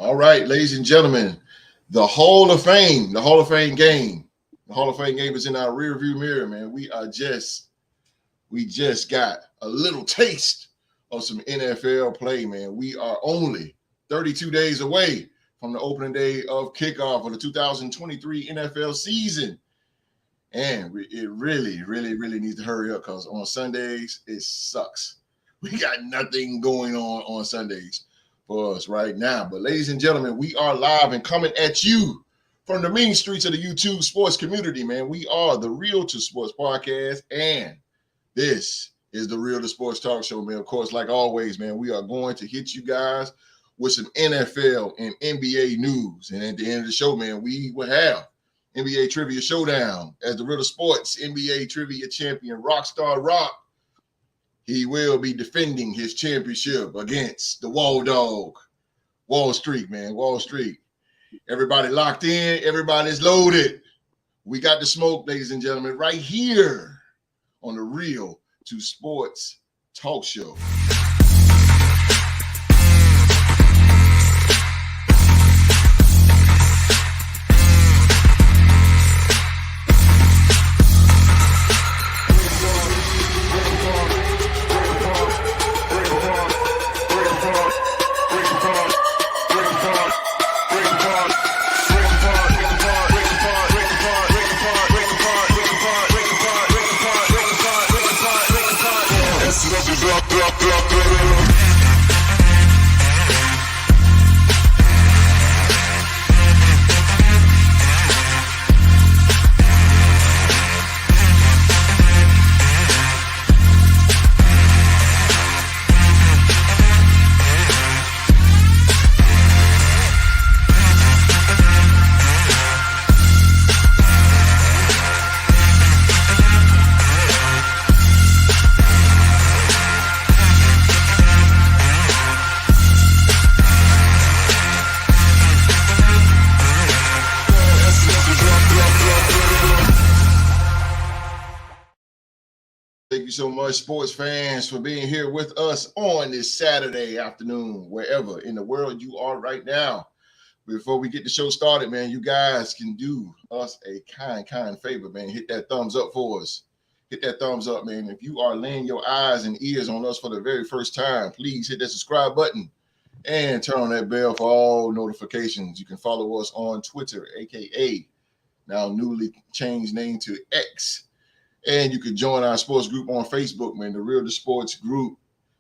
All right, ladies and gentlemen, the Hall of Fame game. The Hall of Fame game is in our rearview mirror, man. We just got a little taste of some NFL play, man. We are only 32 days away from the opening day of kickoff of the 2023 NFL season. And it really needs to hurry up because on Sundays, it sucks. We got nothing going on Sundays for us right now. But ladies and gentlemen, we are live and coming at you from the mean streets of the YouTube sports community, man. We are the Real to Sports podcast, and this is the Real to Sports Talk Show, man. Of course, like always, man, we are going to hit you guys with some NFL and NBA news. And at the end of the show, man, we will have NBA Trivia Showdown as the Real to Sports NBA Trivia Champion, Rockstar Rock. He will be defending his championship against the Wall Dog. Wall Street, man, Wall Street. Everybody locked in. Everybody's loaded. We got the smoke, ladies and gentlemen, right here on the Real to Sports Talk Show. Thank you so much, sports fans, for being here with us on this Saturday afternoon, wherever in the world you are right now. Before we get the show started, man, you guys can do us a kind favor, man. Hit that thumbs up for us. Hit that thumbs up, man. If you are laying your eyes and ears on us for the very first time, please hit that subscribe button and turn on that bell for all notifications. You can follow us on Twitter, aka now newly changed name to X. And you can join our sports group on Facebook, man, the Real to Sports group.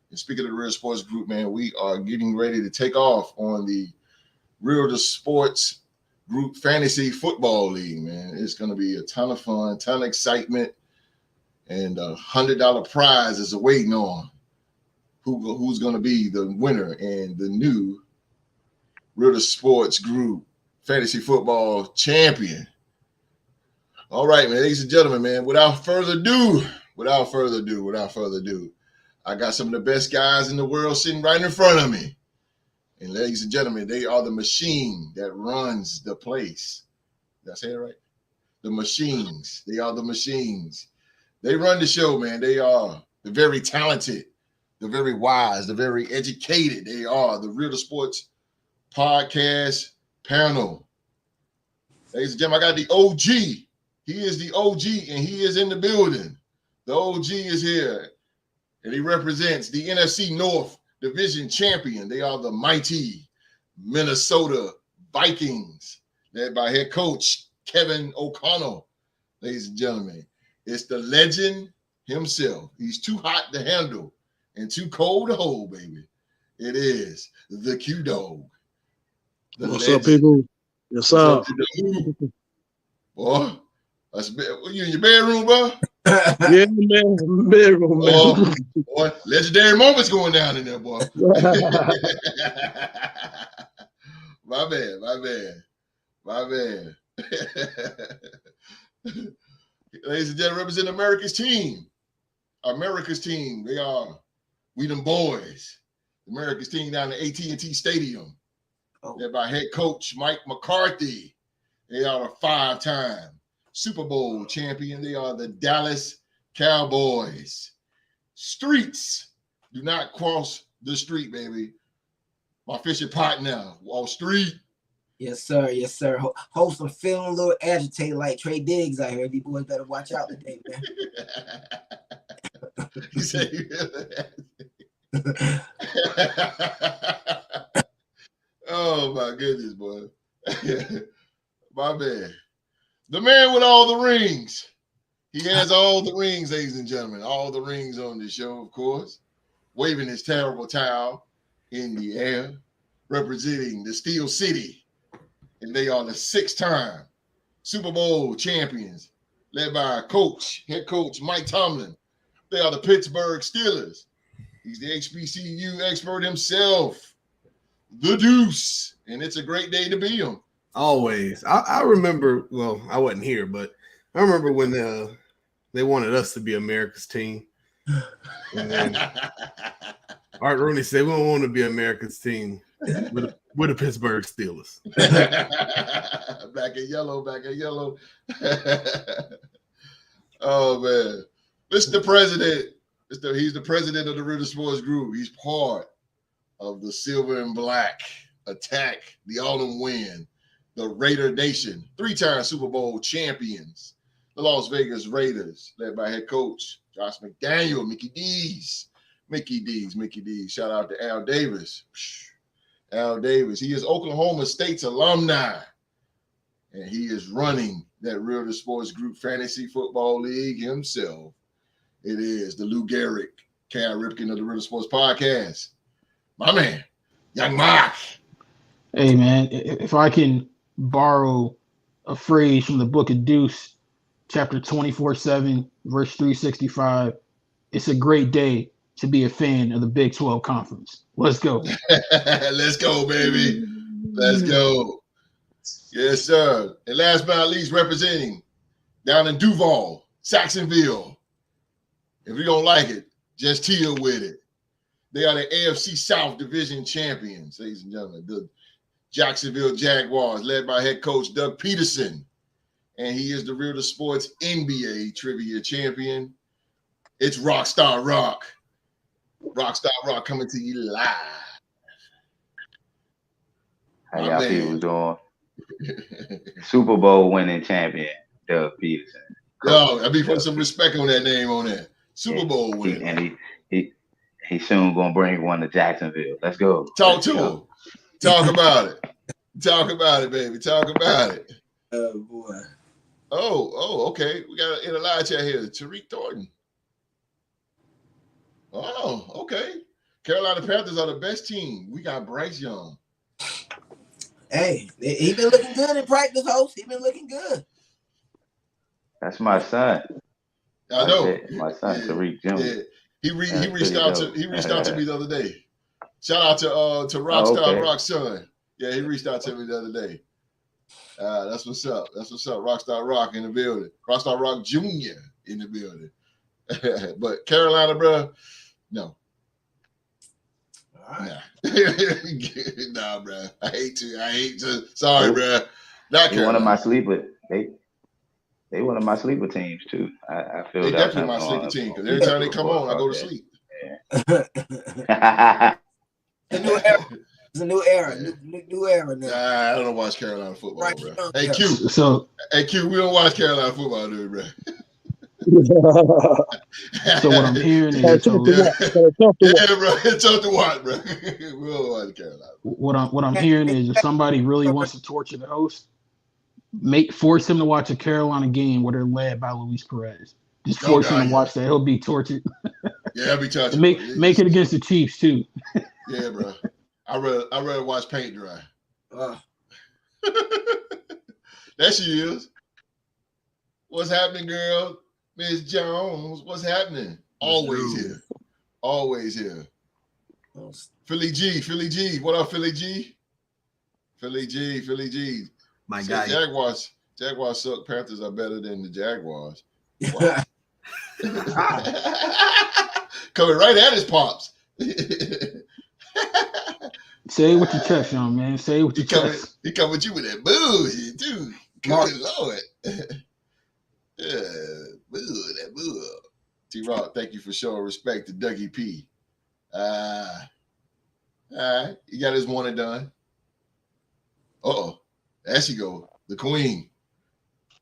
And speaking of the Real Sports group, man, we are getting ready to take off on the Real to Sports group fantasy football league, man. It's going to be a ton of fun, ton of excitement, and $100 prize is awaiting on who's going to be the winner and the new Real to Sports group fantasy football champion. All right, man, ladies and gentlemen, man, without further ado, I got some of the best guys in the world sitting right in front of me. And ladies and gentlemen, they are the machine that runs the place. Did I say it right? The machines. They are the machines. They run the show, man. They are the very talented, the very wise, the very educated. They are the Real to Sports podcast panel. Ladies and gentlemen, I got the OG. He is the OG, and he is in the building. The OG is here, and he represents the NFC North Division champion. They are the mighty Minnesota Vikings, led by head coach Kevin O'Connell. Ladies and gentlemen, it's the legend himself. He's too hot to handle and too cold to hold, baby. It is the Q-Dog. What's up, people? What's up? Boy. You in your bedroom, bro? Yeah, man. Bedroom, man. Boy, legendary moments going down in there, boy. My bad. Ladies and gentlemen, represent America's team. They are we them boys. America's team down at AT&T Stadium. Led by head coach Mike McCarthy. They are a 5-time Super Bowl champion. They are the Dallas Cowboys. Streets do not cross the street, baby. My fishing partner, Wall Street. Yes, sir. Yes, sir. Host, I'm feeling a little agitated like Trey Diggs out here. These boys better watch out today, man. He said oh my goodness, boy. My man. The man with all the rings. He has all the rings, ladies and gentlemen. All the rings on the show, of course. Waving his terrible towel in the air, representing the Steel City. And they are the 6-time Super Bowl champions, led by head coach Mike Tomlin. They are the Pittsburgh Steelers. He's the HBCU expert himself, the Deuce. And it's a great day to be him. Always. I remember, well, I wasn't here, but I remember when they wanted us to be America's team. And then Art Rooney said, we don't want to be America's team. We're the Pittsburgh Steelers. Back in yellow. Oh, man. Mr. President, he's the president of the Ritter Sports Group. He's part of the Silver and Black attack, the Autumn Wind, the Raider Nation, 3-time Super Bowl champions, the Las Vegas Raiders, led by head coach Josh McDaniel, Mickey D's. Shout out to Al Davis. Al Davis. He is Oklahoma State's alumni, and he is running that Ritter Sports Group Fantasy Football League himself. It is the Lou Gehrig, Cal Ripken of the Ritter Sports Podcast. My man, Young Mark. Hey, man, if I can borrow a phrase from the book of Deuce, chapter 24/7, verse 365, it's a great day to be a fan of the Big 12 Conference. Let's go. Let's go, baby. Let's go. Yes, sir. And last but not least, representing down in Duval, Saxonville. If you don't like it, just deal with it. They are the AFC South Division champions, ladies and gentlemen. The Jacksonville Jaguars, led by head coach Doug Peterson. And he is the Ritter Sports NBA trivia champion. It's Rockstar Rock. Rockstar Rock coming to you live. How y'all people doing? Super Bowl winning champion, Doug Peterson. Yo, I be putting some respect on that name on there. Super Bowl winning. And he soon gonna bring one to Jacksonville. Let's go. Talk to him. Talk about it. Talk about it, baby. Talk about it. Oh boy. Oh, okay. We got in a live chat here. Tariq Thornton. Oh, okay. Carolina Panthers are the best team. We got Bryce Young. Hey, he been looking good in practice, host. He been looking good. That's my son. I know. My son, Tariq Jr. Yeah. He reached out to me the other day. Shout out to Rockstar Rock's son. Yeah, he reached out to me the other day. That's what's up. Rockstar Rock in the building. Rockstar Rock Jr. in the building. But Carolina, bro, no. All right. Nah, bro. I hate to. Sorry, bro. Not They one of my sleeper. They one of my sleeper teams too. I feel they definitely my sleeper team because every time they come on, I go to sleep. Yeah. It's a new era. New era now. Nah, I don't watch Carolina football, Right, bro. Hey, Q. So We don't watch Carolina football, dude, bro. what I'm hearing is Yeah, bro. It's tough to watch, bro. We don't watch Carolina. What I'm hearing is if somebody really wants to torture the host, force him to watch a Carolina game where they're led by Luis Perez. Just force him to watch that. He'll be tortured. Yeah, I'll be tortured. Make it against the Chiefs too. Yeah, bro. I rather watch paint dry. There she is. What's happening, girl? Miss Jones, what's happening? Always here. Philly G. What up, Philly G? Philly G. My Said guy. Jaguars suck. Panthers are better than the Jaguars. Wow. Coming right at his pops. Say it with your chest, young man. Say it with your chest. He come with you with that bullshit too. Good Lord. Yeah, that boo. T-Rock, thank you for showing respect to Dougie P. All right, he got his one and done. Uh-oh, there she go. The queen.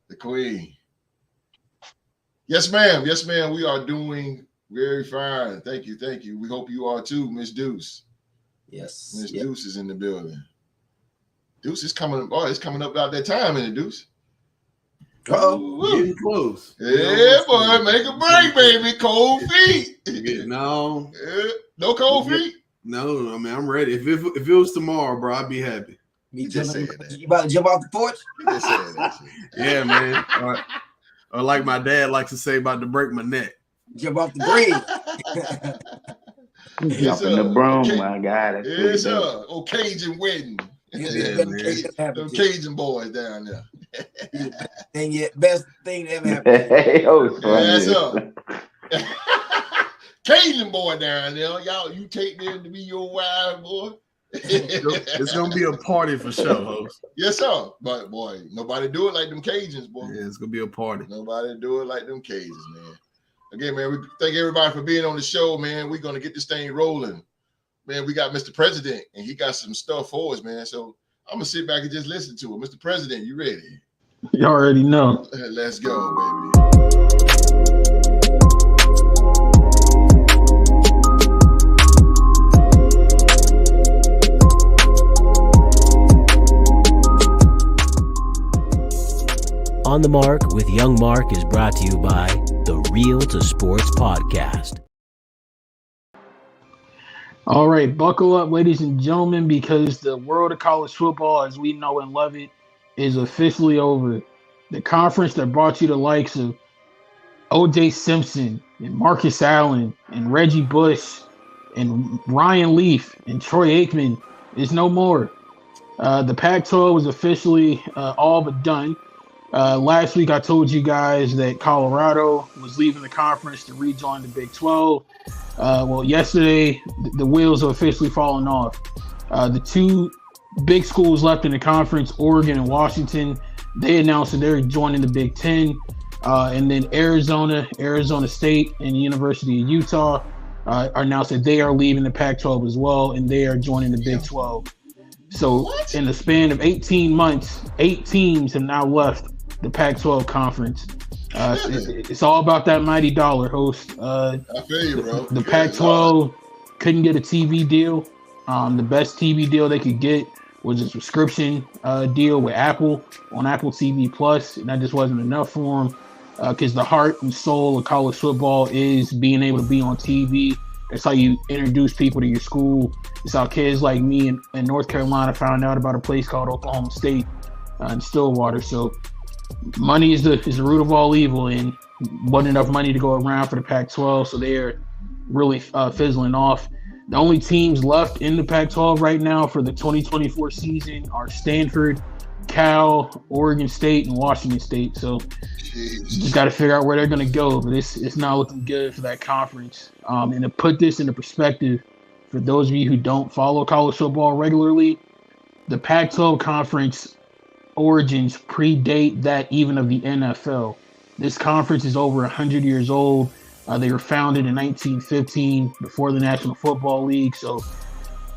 The queen. Yes, ma'am. Yes, ma'am. We are doing very fine. Thank you. Thank you. We hope you are too, Miss Deuce. Yes. Miss Deuce is in the building. Deuce is coming. Oh, it's coming up about that time in the Deuce. Getting close. Yeah, boy. Make a break, baby. Cold feet. No. No cold feet? No, I mean, I'm ready. If it was tomorrow, bro, I'd be happy. You about to jump off the porch? Yeah, man. Or like my dad likes to say, about to break my neck. Jump off the bridge. Jumping the broom, my God. Yes, sir. Oh, Cajun wedding. Them Cajun boys down there. And yet, best thing that ever happened. Yes, sir. Cajun boy down there. Y'all, you take them to be your wife, boy. It's gonna be a party for sure, host. Yes, sir. But boy, nobody do it like them Cajuns, boy. Yeah, it's gonna be a party. Nobody do it like them Cajuns, man. Again, man, we thank everybody for being on the show, man. We're gonna get this thing rolling. Man, we got Mr. President, and he got some stuff for us, man. So I'm gonna sit back and just listen to him. Mr. President, you ready? You already know. Let's go, baby. On the Mark with Young Mark is brought to you by the Real to Sports Podcast. All right, buckle up, ladies and gentlemen, because the world of college football, as we know and love it, is officially over. The conference that brought you the likes of O.J. Simpson and Marcus Allen and Reggie Bush and Ryan Leaf and Troy Aikman is no more. The Pac-12 was officially all but done. Last week, I told you guys that Colorado was leaving the conference to rejoin the Big 12. Well, yesterday, the wheels are officially falling off. The two big schools left in the conference, Oregon and Washington, they announced that they're joining the Big 10. And then Arizona State, and the University of Utah announced that they are leaving the Pac-12 as well, and they are joining the Big 12. So in the span of 18 months, 8 teams have now left the Pac-12 conference. It's all about that mighty dollar, host. I feel you, bro. The Pac-12 couldn't get a TV deal. The best TV deal they could get was a subscription deal with Apple on Apple TV Plus, and that just wasn't enough for them because the heart and soul of college football is being able to be on TV. That's how you introduce people to your school. It's how kids like me in North Carolina found out about a place called Oklahoma State in Stillwater. So money is the root of all evil, and wasn't enough money to go around for the Pac-12, so they're really fizzling off. The only teams left in the Pac-12 right now for the 2024 season are Stanford, Cal, Oregon State, and Washington State. So just got to figure out where they're going to go, but it's not looking good for that conference. And to put this into perspective, for those of you who don't follow college football regularly, the Pac-12 conference origins predate that even of the NFL. This conference is over 100 years old. They were founded in 1915 before the National Football League. So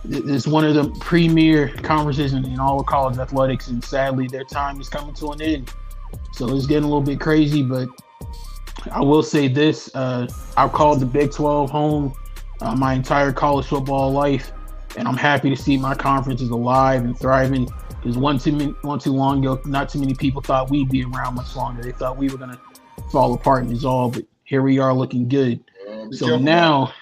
it's one of the premier conferences in all of college athletics, and sadly their time is coming to an end. So it's getting a little bit crazy, but I will say this. I've called the Big 12 home my entire college football life, and I'm happy to see my conference is alive and thriving. Because one too long ago, not too many people thought we'd be around much longer. They thought we were going to fall apart and dissolve, but here we are looking good. So now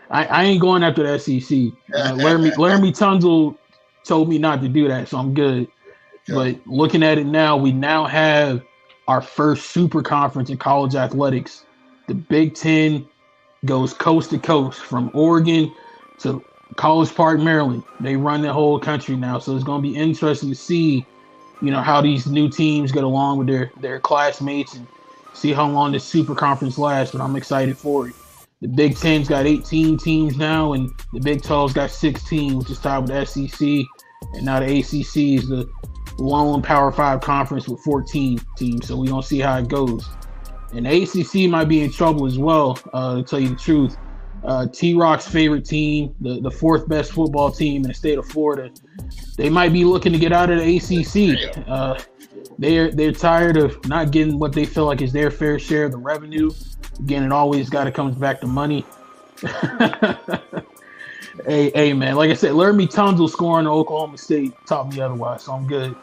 I ain't going after the SEC. Laramie Tunzel told me not to do that, so I'm good. Okay. But looking at it now, we now have our first super conference in college athletics. The Big 10 goes coast to coast from Oregon to College Park, Maryland. They run the whole country now, so it's going to be interesting to see, how these new teams get along with their classmates and see how long this super conference lasts. But I'm excited for it. The Big 10's got 18 teams now, and the Big 12's got 16, which is tied with the SEC. And now the ACC is the lone Power 5 conference with 14 teams. So we're going to see how it goes. And the ACC might be in trouble as well, to tell you the truth. T-Rock's favorite team, the fourth best football team in the state of Florida. They might be looking to get out of the ACC. They're tired of not getting what they feel like is their fair share of the revenue. Again, it always comes back to money. hey, man, like I said, Laramie Tunsil scoring at Oklahoma State taught me otherwise, so I'm good.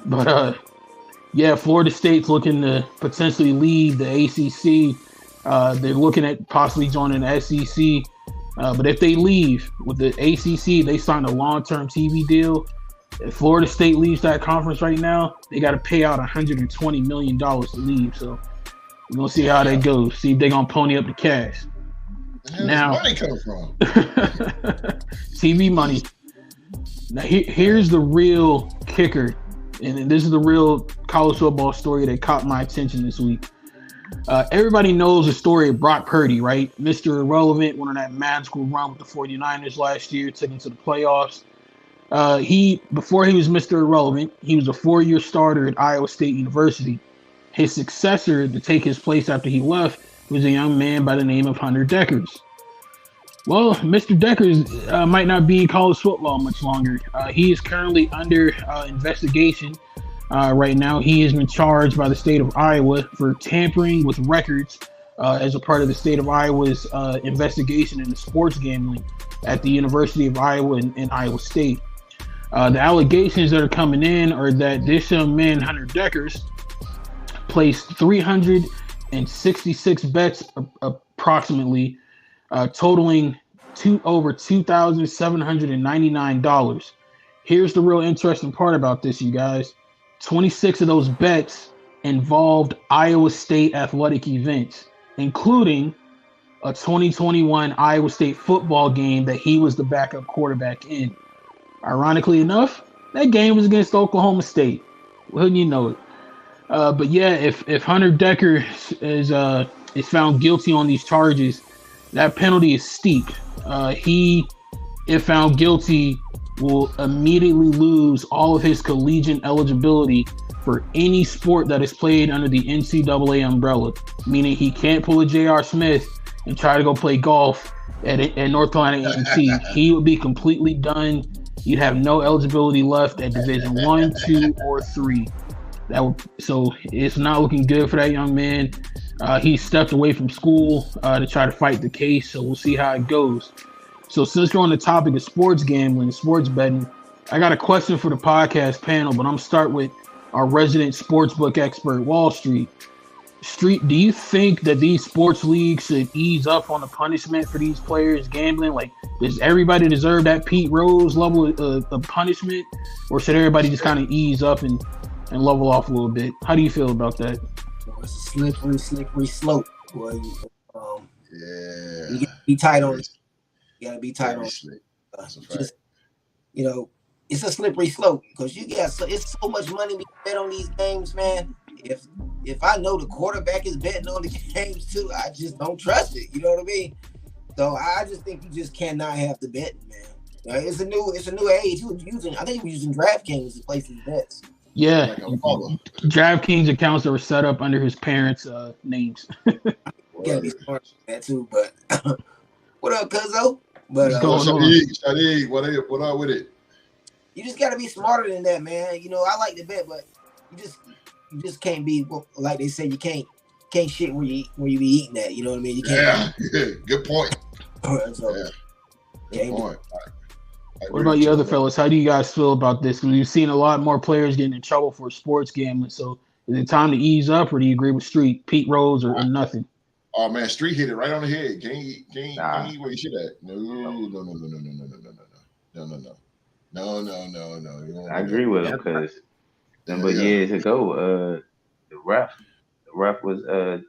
But yeah, Florida State's looking to potentially leave the ACC. They're looking at possibly joining the SEC. But if they leave with the ACC, they signed a long-term TV deal. If Florida State leaves that conference right now, they got to pay out $120 million to leave. So we're going to see how that goes. See if they're going to pony up the cash. Where does money come from? TV money. Now, here's the real kicker. And this is the real college football story that caught my attention this week. Everybody knows the story of Brock Purdy, right? Mr. Irrelevant, went on that magical run with the 49ers last year, took him to the playoffs. Before he was Mr. Irrelevant, he was a 4-year starter at Iowa State University. His successor to take his place after he left was a young man by the name of Hunter Dekkers. Well, Mr. Dekkers might not be in college football much longer. He is currently under investigation. Right now, he has been charged by the state of Iowa for tampering with records as a part of the state of Iowa's investigation into sports gambling at the University of Iowa and Iowa State. The allegations that are coming in are that this young man, Hunter Dekkers, placed 366 bets approximately, totaling over $2,799. Here's the real interesting part about this, you guys. 26 of those bets involved Iowa State athletic events, including a 2021 Iowa State football game that he was the backup quarterback in. Ironically enough, that game was against Oklahoma State. Wouldn't you know it? But yeah, if Hunter Dekkers is found guilty on these charges, that penalty is steep. He, if found guilty, will immediately lose all of his collegiate eligibility for any sport that is played under the NCAA umbrella, meaning he can't pull a J.R. Smith and try to go play golf at North Carolina A&T. He would be completely done. You'd have no eligibility left at Division 1, 2, or 3. So it's not looking good for that young man. He stepped away from school to try to fight the case, so we'll see how it goes. So since we're on the topic of sports gambling, sports betting, I got a question for the podcast panel, but I'm going to start with our resident sportsbook expert, Wall Street. Do you think that these sports leagues should ease up on the punishment for these players gambling? Like, does everybody deserve that Pete Rose level of punishment, or should everybody just kind of ease up and level off a little bit? How do you feel about that? It's a slippery slope. Boy. Yeah. You gotta be tight on it. You gotta be tight on it. Just, it's a slippery slope because it's so much money we bet on these games, man. If I know the quarterback is betting on the games too, I just don't trust it. You know what I mean? So I just think you just cannot have the betting, man. It's a new age. I think he was using DraftKings to place his bets. Yeah, DraftKings accounts that were set up under his parents' names. You gotta be smart with that too. But what up, Cuzzo? But what's up, Shadi? What up with it? You just gotta be smarter than that, man. I like to bet, but you just can't be like they say. You can't shit where you be eating at. You know what I mean? You can't. Yeah, good point. So, good point. What about you other fellas? How do you guys feel about this? Because we've seen a lot more players getting in trouble for sports gambling. So is it time to ease up, or do you agree with Street, Pete Rose, or nothing? Oh man, Street hit it right on the head. Can't eat where you should at. No. I agree with him because years ago, the ref was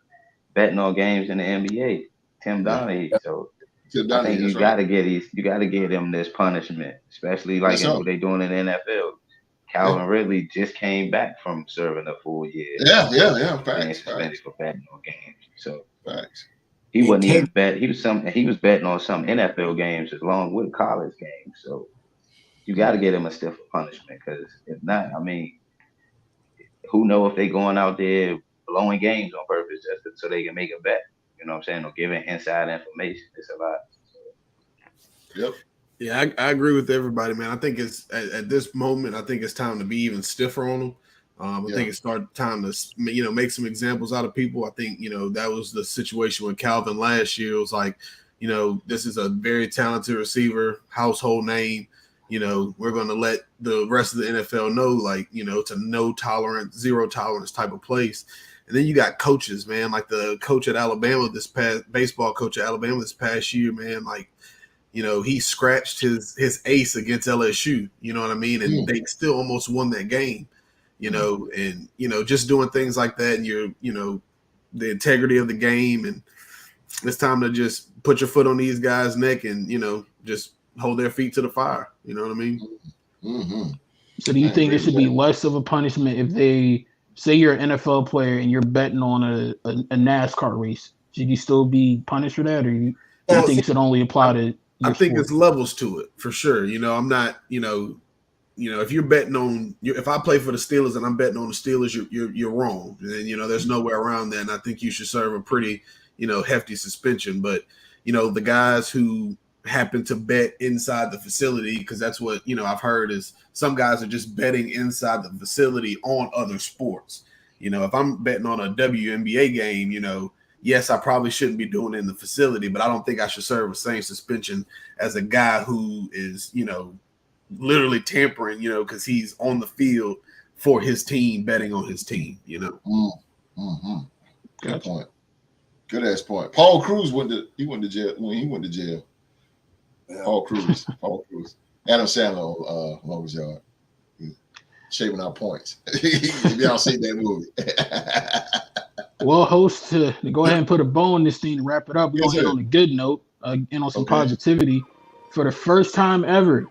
betting on games in the NBA. Tim Donaghy. So I think you got to get him this punishment, especially like what they're doing in the NFL. Calvin Ridley just came back from serving a full year. Yeah. Facts. Suspended for betting on games. So facts. He wasn't even bet. He was betting on some NFL games along with college games. So you got to get him a stiffer punishment because if not, I mean, who know if they going out there blowing games on purpose just so they can make a bet? You know what I'm saying? Or giving inside information. It's a lot. Yep. Yeah, I agree with everybody, man. I think it's at this moment, I think it's time to be even stiffer on them. I think it's time to, make some examples out of people. I think, that was the situation with Calvin last year. It was like, this is a very talented receiver, household name. We're going to let the rest of the NFL know, like, to no tolerance, zero tolerance type of place. And then you got coaches, man, like the coach at Alabama baseball coach at Alabama this past year, man, like, he scratched his ace against LSU, you know what I mean? And they still almost won that game, and, just doing things like that and the integrity of the game. And it's time to just put your foot on these guys' neck and, just hold their feet to the fire. You know what I mean? Mm-hmm. So do you think it should be less of a punishment if they say you're an NFL player and you're betting on a NASCAR race? Should you still be punished for that? Or you think it should only apply to I think it's levels to it for sure. I'm not, if you're betting on, if I play for the Steelers and I'm betting on the Steelers, you're wrong. And, there's no way around that. And I think you should serve a pretty, hefty suspension. But, the guys who happen to bet inside the facility, because that's what, I've heard is some guys are just betting inside the facility on other sports. If I'm betting on a WNBA game, yes, I probably shouldn't be doing it in the facility, but I don't think I should serve the same suspension as a guy who is, literally tampering, because he's on the field for his team, betting on his team, Mm-hmm. Good point. Good ass point. Paul Cruz went to jail when he went to jail. Yeah. Paul Cruz. Adam Sandler on Longest Yard. Shaving out points. If y'all seen that movie. Well, host, to go ahead and put a bow on this thing to wrap it up. We're going to end on a good note and on some positivity. For the first time ever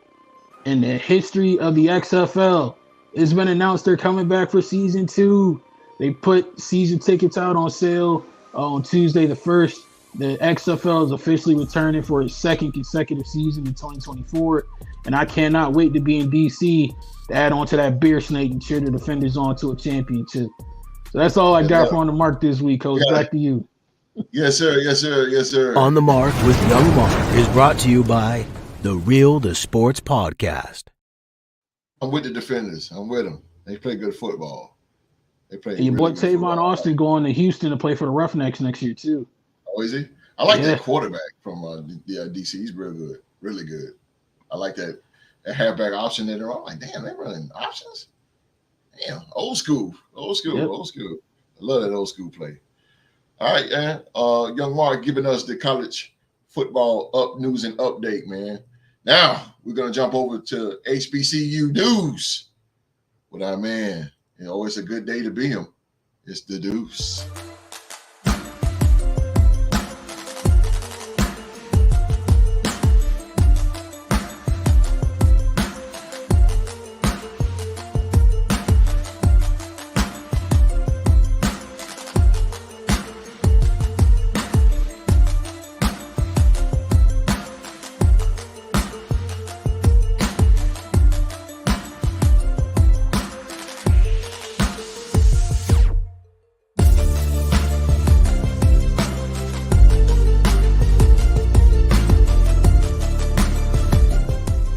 in the history of the XFL, it's been announced they're coming back for season 2. They put season tickets out on sale on Tuesday the 1st. The XFL is officially returning for its second consecutive season in 2024. And I cannot wait to be in DC to add on to that beer snake and cheer the Defenders on to a championship. So that's all I got for On the Mark this week, Coach. Back to you. Yes, sir. Yes, sir. Yes, sir. On the Mark with Young Mark is brought to you by the Real to Sports Podcast. I'm with the Defenders. I'm with them. They play good football. They play. Your boy Tavon Austin going to Houston to play for the Roughnecks next year too. Oh, is he? I like that quarterback from DC. He's real good, really good. I like that halfback option that they're on. Like, damn, they're running options. Damn, old school. I love that old school play. All right, man. Young Mark giving us the college football news and update, man. Now we're gonna jump over to HBCU news with our man. It's a good day to be him. It's the Deuce.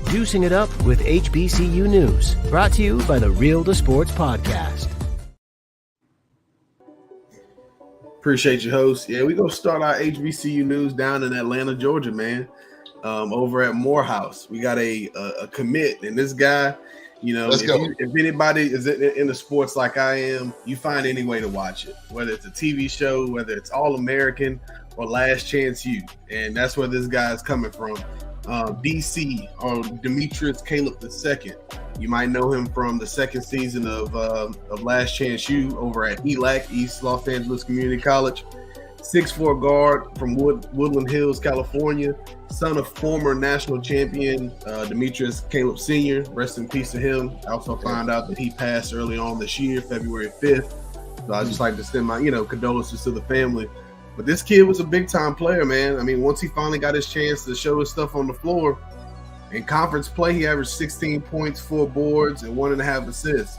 Juicing it up with HBCU News, brought to you by the Real to Sports Podcast. Appreciate you, host. Yeah, we're going to start our HBCU news down in Atlanta, Georgia, man, over at Morehouse. We got a commit, and this guy, if anybody is in the sports like I am, you find any way to watch it, whether it's a TV show, whether it's All-American or Last Chance U, and that's where this guy is coming from. DC, or Demetrius Caleb II. You might know him from the second season of Last Chance U over at ELAC, East Los Angeles Community College. 6'4" guard from Woodland Hills, California. Son of former national champion Demetrius Caleb Sr. Rest in peace to him. I also found out that he passed early on this year, February 5th. So I'd just like to send my, condolences to the family. But this kid was a big-time player, man. I mean, once he finally got his chance to show his stuff on the floor, in conference play, he averaged 16 points, 4 boards, and 1.5 assists,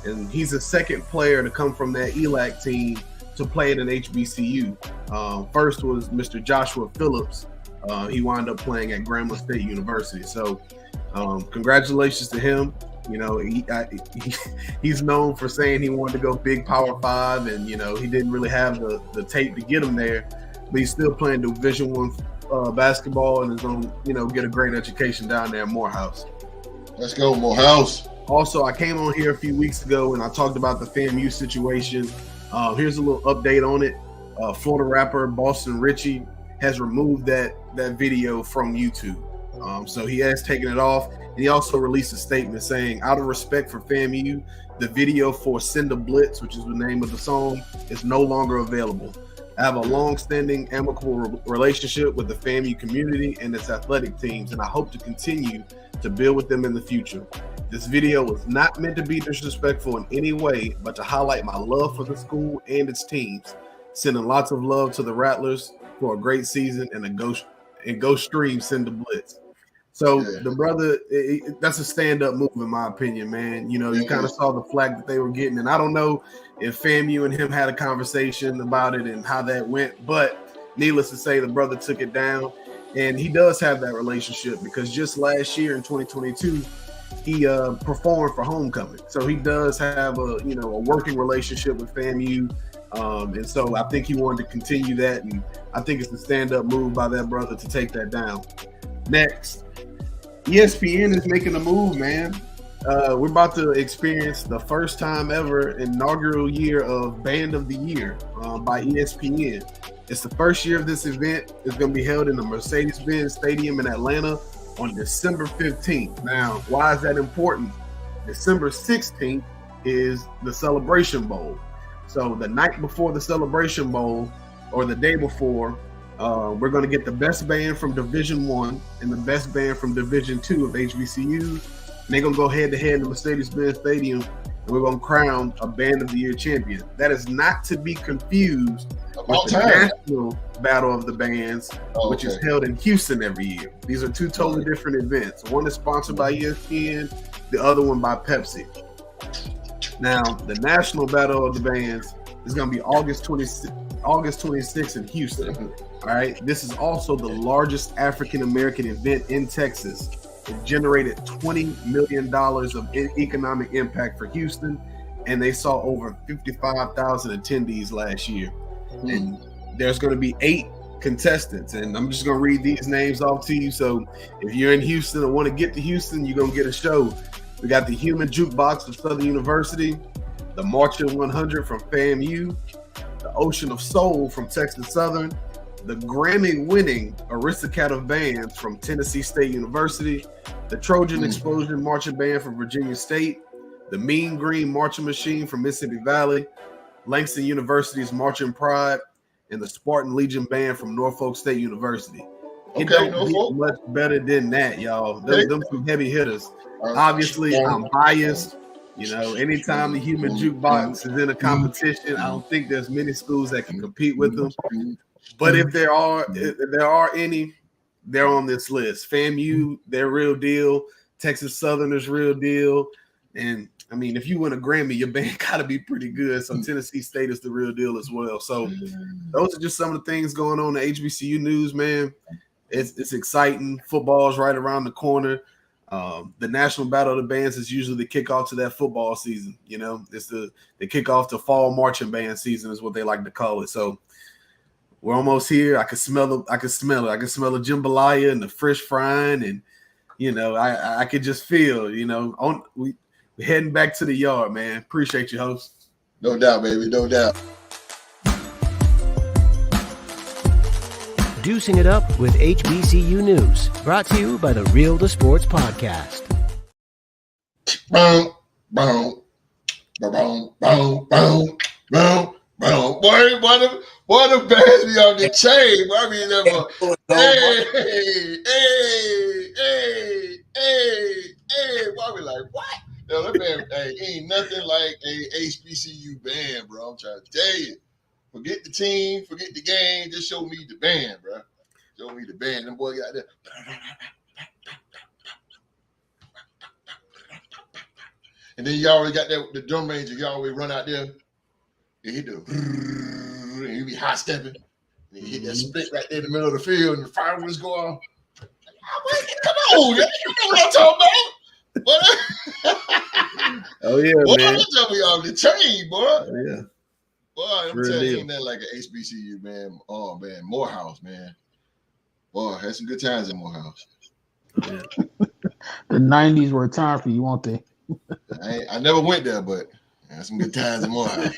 and he's the second player to come from that ELAC team to play at an HBCU. First was Mr. Joshua Phillips. He wound up playing at Grambling State University. So congratulations to him. You know, he's known for saying he wanted to go big Power 5, and, you know, he didn't really have the tape to get him there, but he's still playing Division I basketball and is going to, you know, get a great education down there in Morehouse. Let's go, Morehouse. Also, I came on here a few weeks ago and I talked about the FAMU situation. Here's a little update on it. Florida rapper Boston Richey has removed that video from YouTube. So he has taken it off. And he also released a statement saying, out of respect for FAMU, the video for Send a Blitz, which is the name of the song, is no longer available. I have a long-standing amicable relationship with the FAMU community and its athletic teams, and I hope to continue to build with them in the future. This video was not meant to be disrespectful in any way, but to highlight my love for the school and its teams. Sending lots of love to the Rattlers for a great season and go stream Send a Blitz. So the brother, that's a stand-up move in my opinion, man. You know, you kind of saw the flack that they were getting, and I don't know if FAMU and him had a conversation about it and how that went, but needless to say, the brother took it down, and he does have that relationship because just last year in 2022, he performed for Homecoming. So he does have a working relationship with FAMU, and so I think he wanted to continue that, and I think it's a stand-up move by that brother to take that down. Next. ESPN is making a move, man. We're about to experience the first time ever inaugural year of Band of the Year by ESPN. It's the first year of this event. It's going to be held in the Mercedes-Benz Stadium in Atlanta on December 15th. Now, why is that important? December 16th is the Celebration Bowl. So the night before the Celebration Bowl, or the day before, we're going to get the best band from Division I and the best band from Division II of HBCUs. And they're going to go head-to-head in the Mercedes-Benz Stadium, and we're going to crown a Band of the Year champion. That is not to be confused with the National Battle of the Bands, which is held in Houston every year. These are two totally different events. One is sponsored by ESPN, the other one by Pepsi. Now, the National Battle of the Bands is going to be August 26th in Houston. All right. This is also the largest African-American event in Texas. It generated $20 million of economic impact for Houston, and they saw over 55,000 attendees last year. And there's going to be 8 contestants, and I'm just going to read these names off to you. So if you're in Houston or want to get to Houston, you're going to get a show. We got the Human Jukebox of Southern University, the Marching 100 from FAMU, the Ocean of Soul from Texas Southern, the Grammy-winning Aristocat of Bands from Tennessee State University, the Trojan Explosion Marching Band from Virginia State, the Mean Green Marching Machine from Mississippi Valley, Langston University's Marching Pride, and the Spartan Legion Band from Norfolk State University. It don't get much better than that, y'all. Them some heavy hitters. Obviously, I'm biased. You know, anytime the Human Jukebox is in a competition, I don't think there's many schools that can compete with them. But if there are any, they're on this list. FAMU, they're real deal. Texas Southern is real deal. And I mean, if you win a Grammy, your band got to be pretty good. So Tennessee State is the real deal as well. So those are just some of the things going on in the HBCU news, man. It's exciting. Football's right around the corner. The National Battle of the Bands is usually the kickoff to that football season. You know, it's the kickoff to fall marching band season is what they like to call it. So we're almost here. I can smell it. I can smell the jambalaya and the fresh frying, and you know, I could just feel. You know, we're heading back to the yard, man. Appreciate you, host. No doubt, baby. No doubt. Deucing It Up with HBCU News, brought to you by the Real to Sports podcast. Boom, boom, boom, boom, boom, boom. Bro, boy, what a bands be on the chain. I mean, hey. Why we like, what? Yo, that band ain't nothing like a HBCU band, bro. I'm trying to tell you. Forget the team, forget the game. Just show me the band, bro. Show me the band. Them boy got there. And then you always got that the drum major. You always run out there and hit the and you be hot stepping. And you hit that split right there in the middle of the field, and the fireworks go off. Come on, you know what I'm talking about? Oh yeah, boy, man. I'm telling you off the chain, boy. Oh, yeah. Boy, I'm telling you, ain't that like an HBCU, man? Oh man, Morehouse, man. Boy, had some good times in Morehouse. Yeah. The 90s were a time for you, weren't they? I never went there, but I had some good times in Morehouse.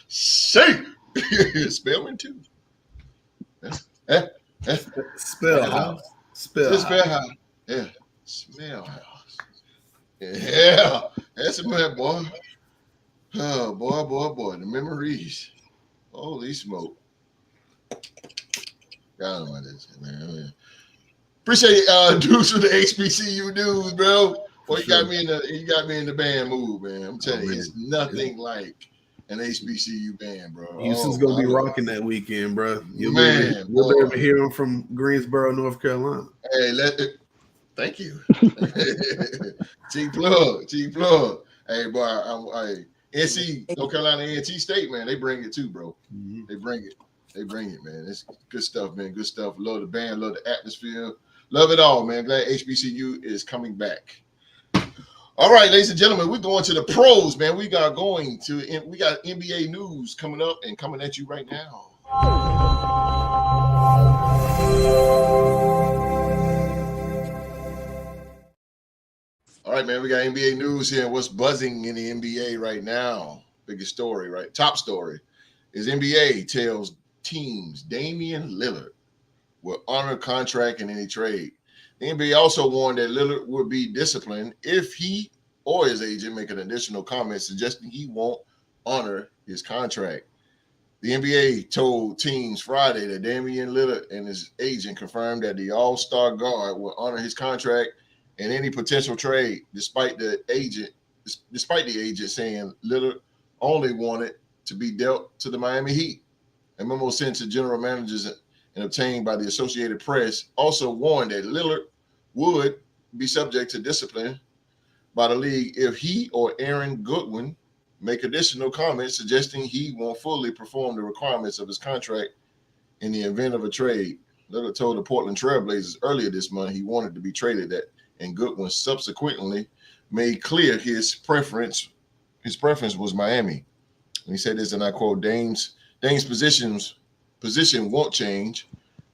Shake. Spelling too. Spell house. Spell house. Yeah. Smell house. Yeah. That's a man, boy. Oh, boy. The memories. Holy smoke. God know this, man. Appreciate dudes with the HBCU news, bro. Boy, you got me in the band mood, man. I'm telling you, it's nothing like an HBCU band, bro. Houston's gonna be rocking that weekend, bro. You'll be able to hear them from Greensboro, North Carolina. Hey, thank you. T-Plug. Hey, boy, NC, North Carolina A&T State, man, they bring it too, bro. Mm-hmm. They bring it, man. It's good stuff, man. Good stuff. Love the band, love the atmosphere. Love it all, man. Glad HBCU is coming back. All right, ladies and gentlemen, we're going to the pros, man. We got NBA news coming up and coming at you right now. All right, man, we got NBA news here. What's buzzing in the NBA right now? Biggest story, right? Top story is NBA tells teams Damian Lillard will honor contract in any trade. The NBA also warned that Lillard would be disciplined if he or his agent make an additional comment suggesting he won't honor his contract. The NBA told teams Friday that Damian Lillard and his agent confirmed that the all-star guard will honor his contract in any potential trade, despite the agent saying Lillard only wanted to be dealt to the Miami Heat. A memo sent to general managers and obtained by the Associated Press also warned that Lillard would be subject to discipline by the league if he or Aaron Goodwin make additional comments suggesting he won't fully perform the requirements of his contract in the event of a trade. Lillard told the Portland Trail Blazers earlier this month he wanted to be traded, and Goodwin subsequently made clear his preference was Miami. And he said this, and I quote, Dame's position won't change.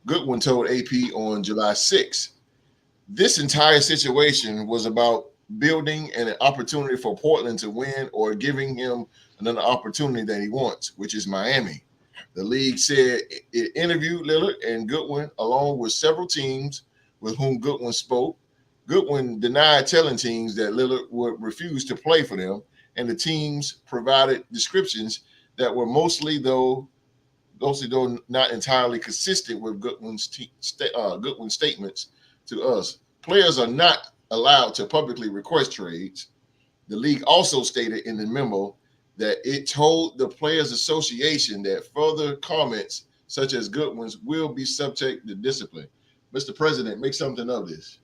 Goodwin told AP on July 6th, this entire situation was about building an opportunity for Portland to win or giving him another opportunity that he wants, which is Miami. The league said it interviewed Lillard and Goodwin along with several teams with whom Goodwin spoke. Goodwin denied telling teams that Lillard would refuse to play for them, and the teams provided descriptions that were mostly though not entirely consistent with Goodwin's statements to us. Players are not allowed to publicly request trades. The league also stated in the memo that it told the Players Association that further comments such as Goodwin's will be subject to discipline. Mr. President, make something of this.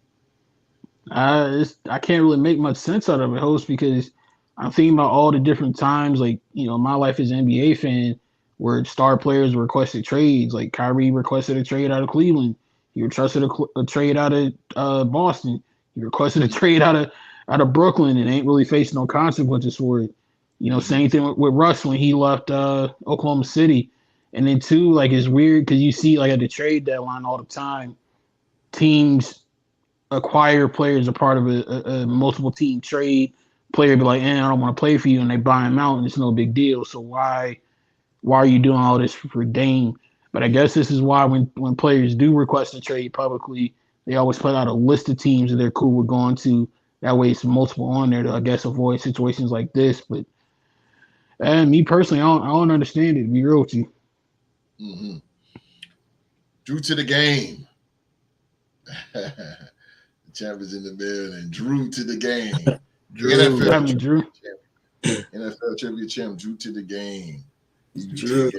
I can't really make much sense out of it, host, because I'm thinking about all the different times, like, my life as an NBA fan, where star players requested trades. Like Kyrie requested a trade out of Cleveland. He requested a trade out of Boston. He requested a trade out of Brooklyn and ain't really facing no consequences for it. Same thing with Russ when he left Oklahoma City. And then too, like, it's weird because you see like at the trade deadline all the time, teams acquire players a part of a multiple team trade. Player be like, I don't want to play for you, and they buy him out, and it's no big deal. So why are you doing all this for Dame? But I guess this is why when players do request a trade publicly, they always put out a list of teams that they're cool with going to. That way it's multiple on there to, I guess, avoid situations like this. But me personally, I don't understand it, to be real with you. Mm-hmm. Drew to the game. The champ is in the building. Drew to the game. Drew. NFL trivia champ, Drew to the game. Drew.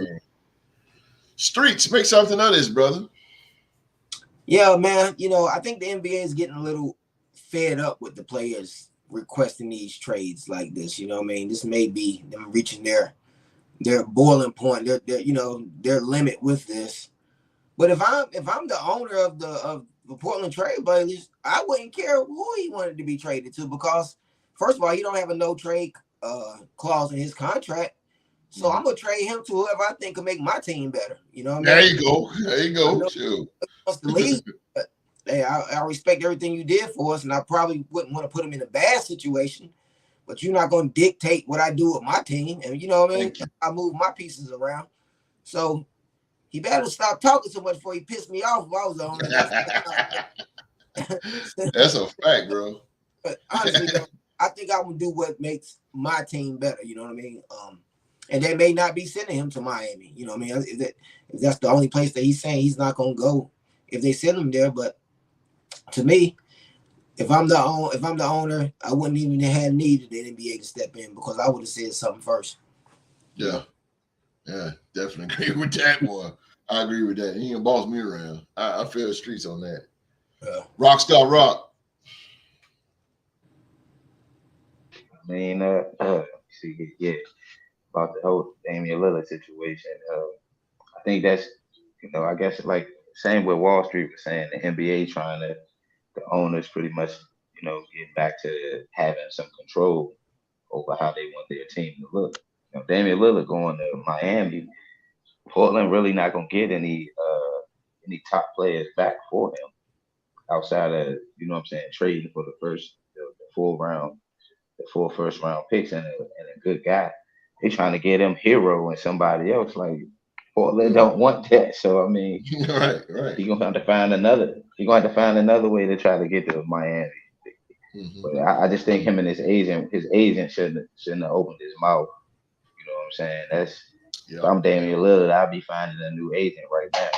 Streets, make something of this, brother. Yeah, man. I think the NBA is getting a little fed up with the players requesting these trades like this. You know what I mean? This may be them reaching their boiling point, their limit with this. But if I'm the owner of the Portland Trail Blazers, I wouldn't care who he wanted to be traded to, because first of all, he don't have a no trade clause in his contract. So I'm gonna trade him to whoever I think can make my team better. You know what I mean? There you go. Sure. Wants to leave, but hey, I respect everything you did for us, and I probably wouldn't want to put him in a bad situation. But you're not gonna dictate what I do with my team, and you know what I mean? I move my pieces around. So he better stop talking so much before he pissed me off if I was on it. That's a fact, bro. But honestly, though, I think I'm gonna do what makes my team better. You know what I mean? And they may not be sending him to Miami. You know what I mean? If that's the only place that he's saying he's not gonna go, if they send him there. But to me, if I'm the owner, I wouldn't even have needed the NBA to step in, because I would have said something first. Yeah, definitely agree with that, boy. I agree with that. He ain't boss me around. I feel the streets on that. Rockstar Rock. I mean, about the whole Damian Lillard situation. I think that's, I guess like same with Wall Street was saying, the NBA trying to, the owners pretty much, get back to having some control over how they want their team to look. Damian Lillard going to Miami, Portland really not gonna get any top players back for him outside of, trading for the four first round picks and a good guy. They trying to get him Hero and somebody else. Like, Portland don't want that. So I mean, right. You're gonna have to find another. You're gonna have to find another way to try to get to Miami. Mm-hmm. But I just think him and his agent shouldn't have opened his mouth. You know what I'm saying? That's if I'm Damian Lillard, I'll be finding a new agent right now.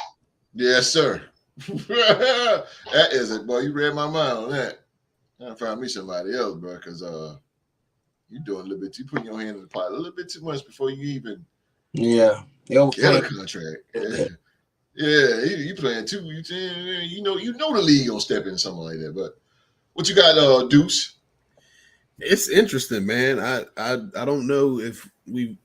Yes, sir. That is it, boy. You read my mind on that. I gotta find me somebody else, bro, because you doing a little bit. You putting your hand in the pot a little bit too much before you even get a contract. Yeah, you playing too. You know the league gonna step in something like that. But what you got, Deuce? It's interesting, man. I don't know if we've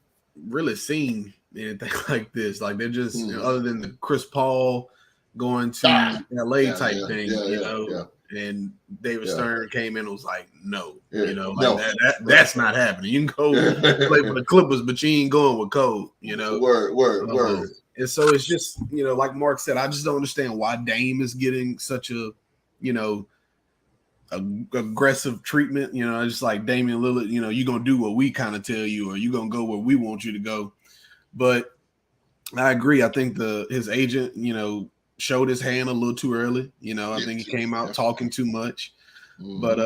really seen anything like this. Like, they're just other than the Chris Paul going to LA type thing, and David Stern came in and was like, no, that's not happening. You can go play for the Clippers, but you ain't going with Code, Word. And so it's just, like Mark said, I just don't understand why Dame is getting such a, aggressive treatment. Just like Damian Lillard, you're going to do what we kind of tell you, or you're going to go where we want you to go. But I agree. I think his agent, showed his hand a little too early. I think he came out talking too much. Mm-hmm. But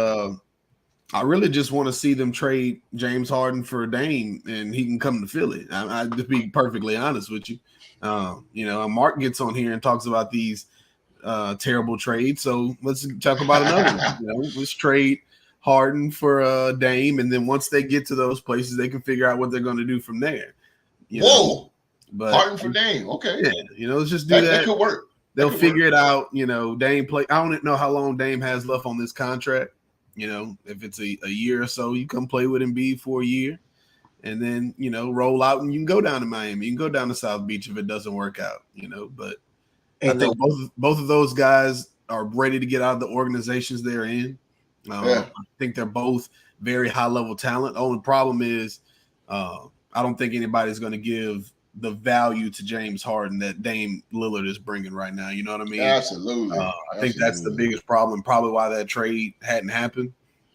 I really just want to see them trade James Harden for Dame, and he can come to Philly. I to be perfectly honest with you. Mark gets on here and talks about these terrible trades. So let's talk about another one. Let's trade Harden for Dame, and then once they get to those places, they can figure out what they're going to do from there. Whoa! But Harden for Dame, okay. Yeah, let's just do that. That could work. They'll figure it out. Dame play. I don't know how long Dame has left on this contract. If it's a year or so, you come play with Embiid for a year, and then roll out, and you can go down to Miami. You can go down to South Beach if it doesn't work out. But I think both of those guys are ready to get out of the organizations they're in. I think they're both very high level talent. Only problem is, I don't think anybody's going to give the value to James Harden that Dame Lillard is bringing right now. You know what I mean? Absolutely. I think that's the biggest problem, probably why that trade hadn't happened.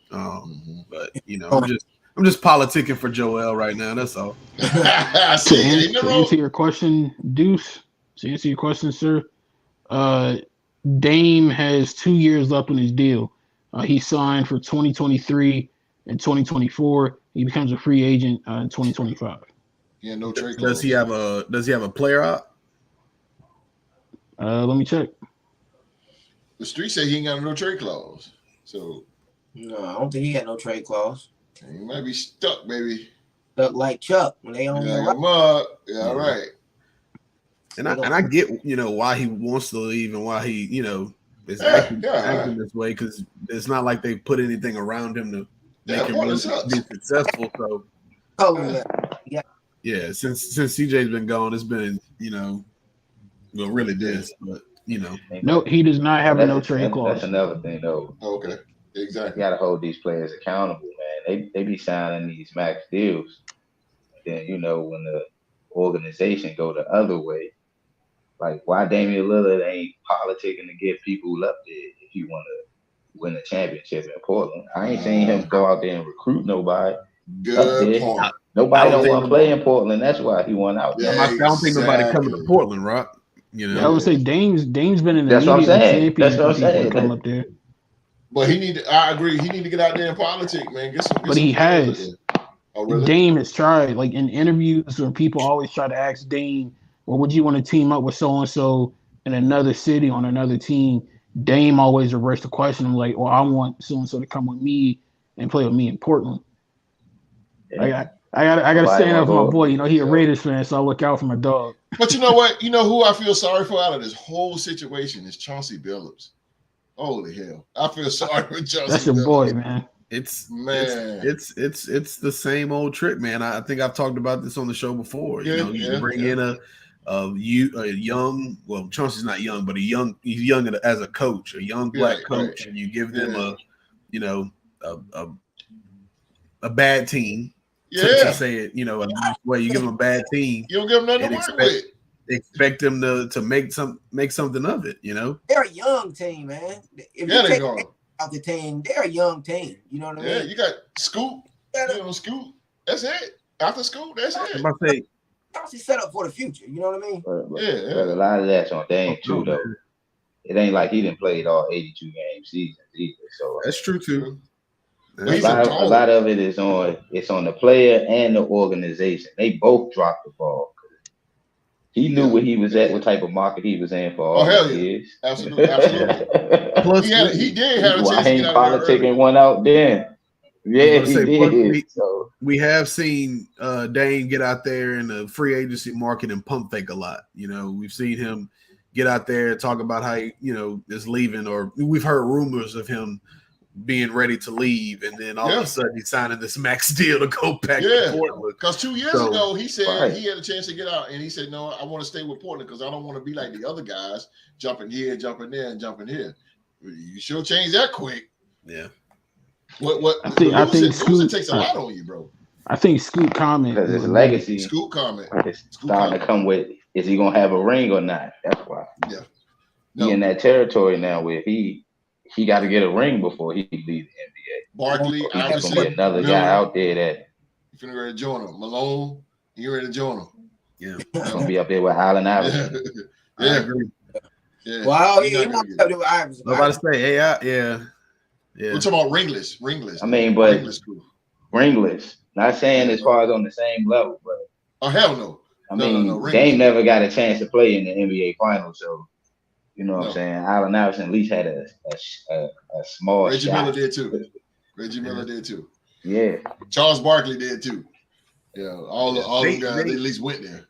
But I'm just politicking for Joel right now. That's all. To answer your question, Deuce. To answer your question, sir. Dame has 2 years left on his deal. He signed for 2023 and 2024. He becomes a free agent in 2025. Yeah, no trade clause. Does he have a player out? Let me check. The street say he ain't got no trade clause. So no, I don't think he had no trade clause. He might be stuck, baby. Stuck like Chuck when they own the mug. Yeah, right. And I get why he wants to leave and why he is acting this way because it's not like they put anything around him to make him really be successful. So, yeah. Since CJ's been gone, it's been really this, but no, he does not have a no trade clause. That's another thing, though. Okay, exactly. You got to hold these players accountable, man. They be signing these max deals. Then when the organization go the other way, like why Damian Lillard ain't politicking to get people up there if you want to win a championship in Portland. I ain't seen him go out there and recruit nobody. Good point. Nobody don't want to play in Portland. That's why he went out there. I don't think nobody coming to Portland, Rock. I would say Dame's been in the That's what I'm saying. That's what I'm saying. Come up there. But I agree. He need to get out there in politics, man. But he has. Oh, really? Dame has tried, like in interviews where people always try to ask Dame, well, would you want to team up with so-and-so in another city on another team? Dame always reversed the question. I'm like, well, I want so-and-so to come with me and play with me in Portland. Yeah. I gotta stand up for my boy. He a Raiders fan, so I look out for my dog. But you know what? You know who I feel sorry for out of this whole situation is Chauncey Billups. Holy hell. I feel sorry for Chauncey That's your Billups. Boy, man. It's the same old trick, man. I think I've talked about this on the show before. You bring in a young, well, Chauncey's not young, but he's young as a coach, a young black coach, and you give them a bad team. To say it, a nice way. You give them a bad team. You don't give them nothing to work with. Expect them to make something of it. They're a young team, man. If you take out the team, they're a young team. You know what I mean? Yeah, you got Scoot. Scoot. That's it. After Scoot, that's it. I'm saying, Chauncey set up for the future. You know what I mean? But a lot of that's on Dame too, though. It ain't like he didn't play all 82 game seasons either. So that's true too. A lot of it is on the player and the organization. They both dropped the ball. He knew where he was at, what type of market he was in for all hell years. Absolutely. Plus, he did have a chance to get out politicking one out then. Yeah, he did. We have seen Dame get out there in the free agency market and pump fake a lot. We've seen him get out there and talk about how he, is leaving, or we've heard rumors of him being ready to leave, and then all of a sudden he's signing this max deal to go back to Portland. Because 2 years ago he said he had a chance to get out, and he said, "No, I want to stay with Portland because I don't want to be like the other guys, jumping here, jumping there, and jumping here." You sure change that quick. Yeah. What? I think Scoot takes a lot on you, bro. I think Scoot comment because his legacy. Scoot comment. It's starting to come with. Is he gonna have a ring or not? That's why. Yeah. He in that territory now where he got to get a ring before he leaves the NBA. Barkley, obviously, gonna be another guy out there that you're finna ready to join him. Malone, you ready to join him? Yeah, gonna be up there with Allen Iverson. I agree. Yeah. Well, he won't be up there with Iverson. I'm about to say, yeah. We're talking about ringless. I mean, but ringless. Not saying as far as on the same level, but hell no. I mean, Dame never got a chance to play in the NBA Finals, so. You know what I'm saying? Allen Iverson at least had a small Reggie shot. Miller did too. Reggie Miller did too. Yeah. Charles Barkley did too. Yeah, all them guys at least went there.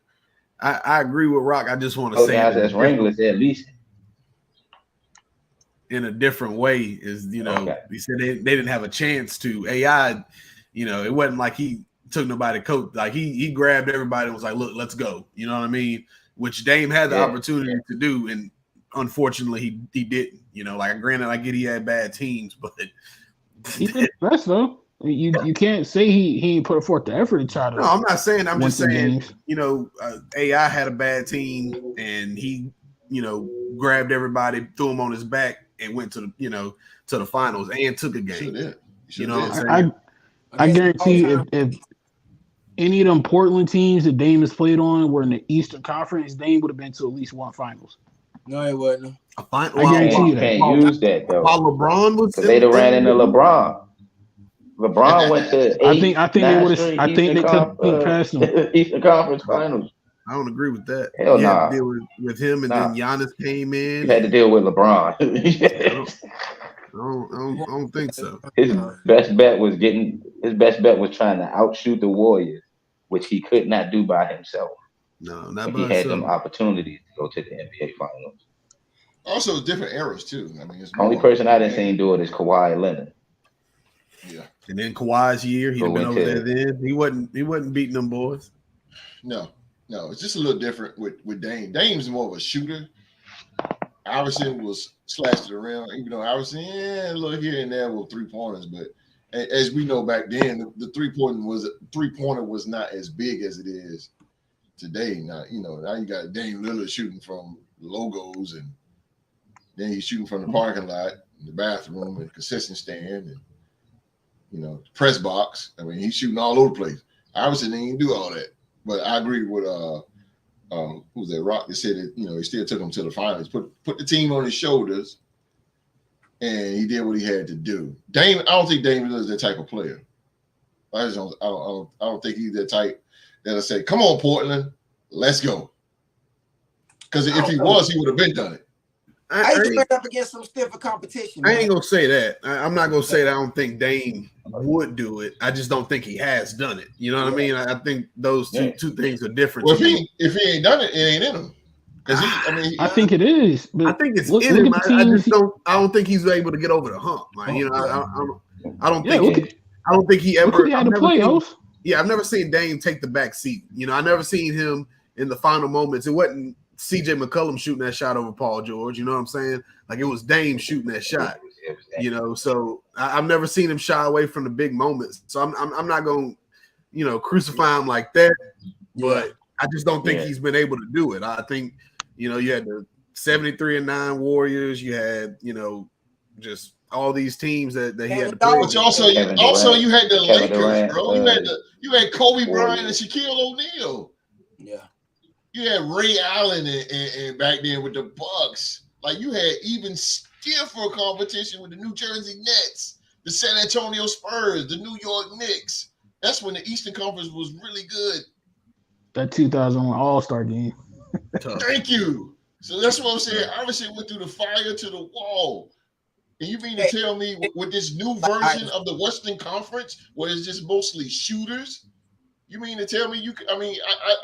I agree with Rock. I just want to say that's ringless at least in a different way is he said they didn't have a chance to. AI, it wasn't like he took nobody coach. Like he grabbed everybody and was like, look, let's go. You know what I mean? Which Dame had the opportunity to do, and unfortunately he didn't. Like granted, I get he had bad teams, but he did his best though. You can't say he put forth the effort to try to. No, I'm not saying. I'm just saying. AI had a bad team, and he grabbed everybody, threw them on his back, and went to the finals and took a game. What I'm saying? I guarantee if any of them Portland teams that Dame has played on were in the Eastern Conference, Dame would have been to at least one finals. No, it wasn't. I guarantee you that. Can't use that though. While LeBron was, they ran into LeBron. LeBron went to. I think they would have. I think they could be past them. Eastern Conference Finals. I don't agree with that. Hell you nah. had to deal with him, and then Giannis came in. You had to deal with LeBron. I don't think so. His best bet was trying to outshoot the Warriors, which he could not do by himself. No, not but by he had them opportunities to go to the NBA Finals. Also, different eras too. I mean, it's only person I didn't see do it is Kawhi Leonard. Yeah. And then Kawhi's year, he'd been over there then. He wasn't beating them boys. No, it's just a little different with Dame. Dame's more of a shooter. Iverson was slashed it around, even though Iverson, a little here and there with 3-pointers, but as we know back then, the 3-pointer was not as big as it is today. Now you got Dame Lillard shooting from logos, and then he's shooting from the parking lot, the bathroom, and concession stand, and the press box. I mean, he's shooting all over the place. Iverson didn't even do all that. But I agree with who's that? Rock that said that he still took him to the finals, put the team on his shoulders, and he did what he had to do. Dame, I don't think Dame is that type of player. I don't think he's that type that'll say, "Come on, Portland, let's go." Because if he was, he would have been done it. I ain't going up against some stiffer competition. I ain't gonna say that. I'm not gonna say that I don't think Dame would do it. I just don't think he has done it. You know what I mean? I think those two things are different. Well, if he ain't done it, it ain't in him. I think it is. But I think it's in him. I don't think he's able to get over the hump. Like, I don't think he ever. He had the playoffs. I've never seen Dame take the back seat. I never seen him in the final moments. It wasn't CJ McCollum shooting that shot over Paul George. You know what I'm saying? Like, it was Dame shooting that shot. So I've never seen him shy away from the big moments. So I'm not going to crucify him like that. But I just don't think he's been able to do it. I think you had the 73-9 Warriors. You had just all these teams that he had to play. But also you had the Lakers, bro. You had Kobe Bryant and Shaquille O'Neal. Yeah. You had Ray Allen and back then with the Bucks. Like, you had even stiffer competition with the New Jersey Nets, the San Antonio Spurs, the New York Knicks. That's when the Eastern Conference was really good. That 2001 All-Star game. Thank you. So that's what I'm saying. Iverson went through the fire to the wall. And you mean to tell me with this new version of the Western Conference, where it's just mostly shooters, you mean to tell me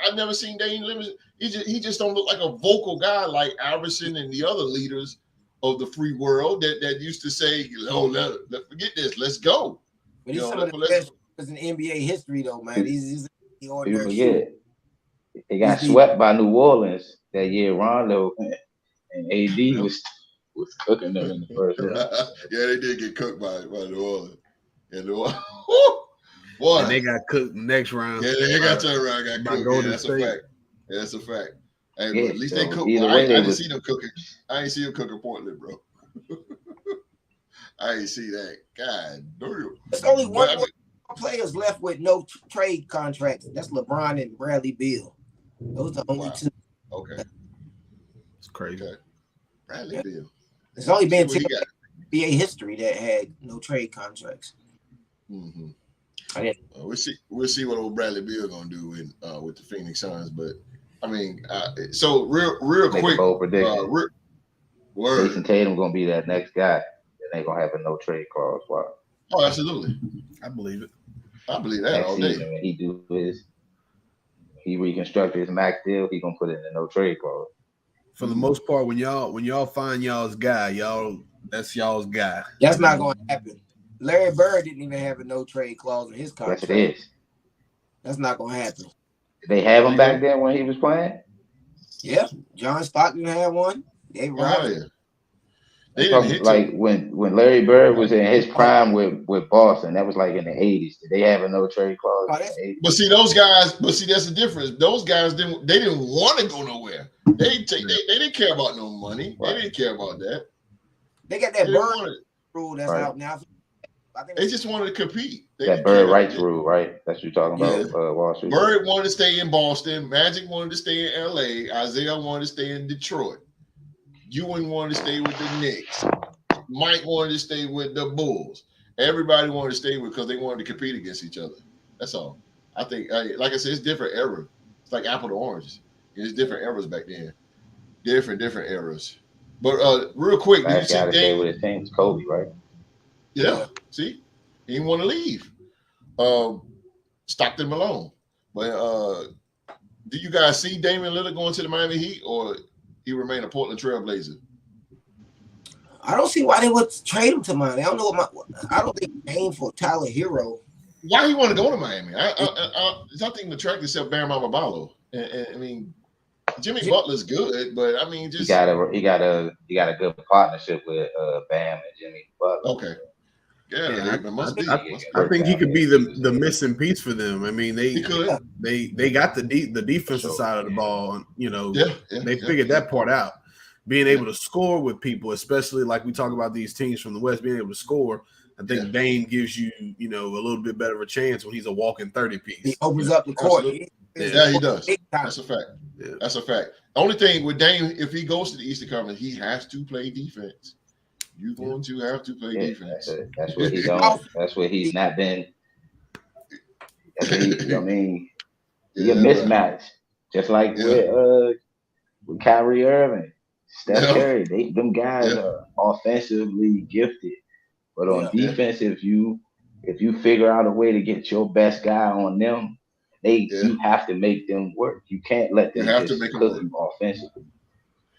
I've never seen Dame Lillard. He just don't look like a vocal guy like Iverson and the other leaders of the free world that used to say, let's forget this, let's go. But he's some of the best in NBA history, though, man. He's the ordinary shooter. They got swept by New Orleans that year. Rondo and AD was cooking them in the first round. Yeah, they did get cooked by New Orleans. Yeah, New Orleans. Boy. And they got cooked next round. Yeah, they got turned around, got cooked. Yeah, that's a fact. Yeah, that's a fact. Hey, but at least they cooked. I didn't see them cooking. I ain't see them cooking Portland, bro. I ain't see that. God damn. There's only one more players left with no trade contracts. That's LeBron and Bradley Beal. Those are the only two. Okay. It's crazy. Okay. Bradley Beal. There's only been 10 NBA history that had no trade contracts. Mm-hmm. We'll see what old Bradley Beal gonna do with the Phoenix Suns, but I mean, so real quick, Jason Tatum gonna be that next guy. They ain't gonna have a no trade clause. Wow. Oh, absolutely. I believe it. I believe that all day. When he reconstructed his max deal, he gonna put it in a no trade clause. For the most part, when y'all find y'all's guy, that's y'all's guy. That's not gonna happen. Larry Bird didn't even have a no trade clause in his contract. Yes, it is. That's not gonna happen. Did they have him back then when he was playing? Yeah, John Stockton had one. They were like when Larry Bird was in his prime with Boston. That was like in the 80s. Did they have a no trade clause? But see, those guys. But see, that's the difference. Those guys didn't want to go nowhere. They didn't care about no money. Right. They didn't care about that. They got that Bird rule that's out now. I think they just wanted to compete. That Bird rights rule, right? That's what you're talking about. Wall Street. Bird wanted to stay in Boston. Magic wanted to stay in LA. Isaiah wanted to stay in Detroit. Ewing wanted to stay with the Knicks. Mike wanted to stay with the Bulls. Everybody wanted to stay with because they wanted to compete against each other. That's all. I think, like I said, it's different era. It's like apple to oranges. It's different eras back then. Different eras. But real quick, did you see Dame with his team's Kobe, right? Yeah. See, he didn't want to leave. Stockton Malone. But do you guys see Damian Lillard going to the Miami Heat, or he remain a Portland Trail Blazer? I don't see why they would trade him to Miami. I don't know I don't think paying for Tyler Hero. Why do you want to go to Miami? I think the track except Bam Adebayo. And I mean, Jimmy Butler's good, but I mean, just he got a good partnership with Bam and Jimmy Butler. Okay. Yeah, I think he could be the missing piece for them. I mean, they got the defensive side of the ball. You know, they figured that part out. Being able to score with people, especially like we talk about these teams from the West, being able to score. I think Dame gives you, a little bit better of a chance when he's a walking 30-piece. He opens up the court. Yeah, he does. That's a fact. Yeah. That's a fact. Only thing with Dame, if he goes to the Eastern Conference, he has to play defense. You're going to have to play defense. That's what he don't. That's what he's not been. He's a mismatch, just like with Kyrie Irving, Steph Curry. Them guys are offensively gifted, but on defense, if you figure out a way to get your best guy on them, you have to make them work. You can't let them just cook them offensively.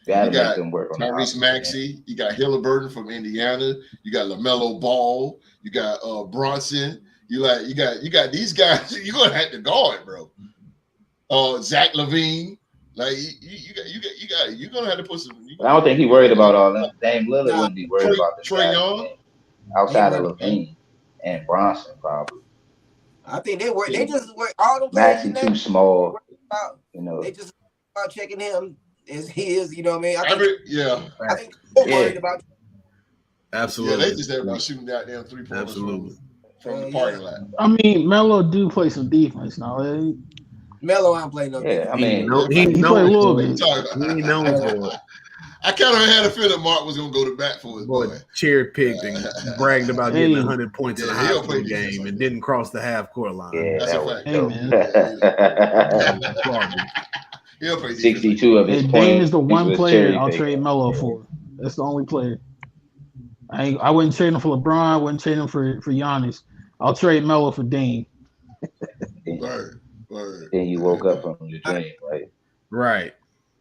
You got them work on Tyrese Maxey. You got Halliburton from Indiana. You got LaMelo Ball. You got Bronson. You got these guys. You're gonna have to guard, bro. Zach LaVine. Like you're gonna have to put some. I don't think he worried about all that. Dame Lillard wouldn't be worried about the Trae Young outside of LaVine and Bronson probably. I think they work. They just work all the Maxey too small. They just about checking him. As he is, you know what I mean? I think they're worried about. Absolutely. Yeah, they just about shooting that damn 3-pointers from the parking lot. I mean, Melo do play some defense now. Melo ain't playing no defense. I mean, he play a little bit. He known for it. I kind of had a feeling Mark was going to go to bat for his boy. Cherry-picked and bragged about getting 100 points in the high school game and didn't cross the half-court line. Yeah, that's a fact. Hey, man. 62 of his points. Dame is the one player I'll trade Melo for. That's the only player. I wouldn't trade him for LeBron. I wouldn't trade him for Giannis. I'll trade Melo for Dame. Word. Then you woke up from your dream, right? Right.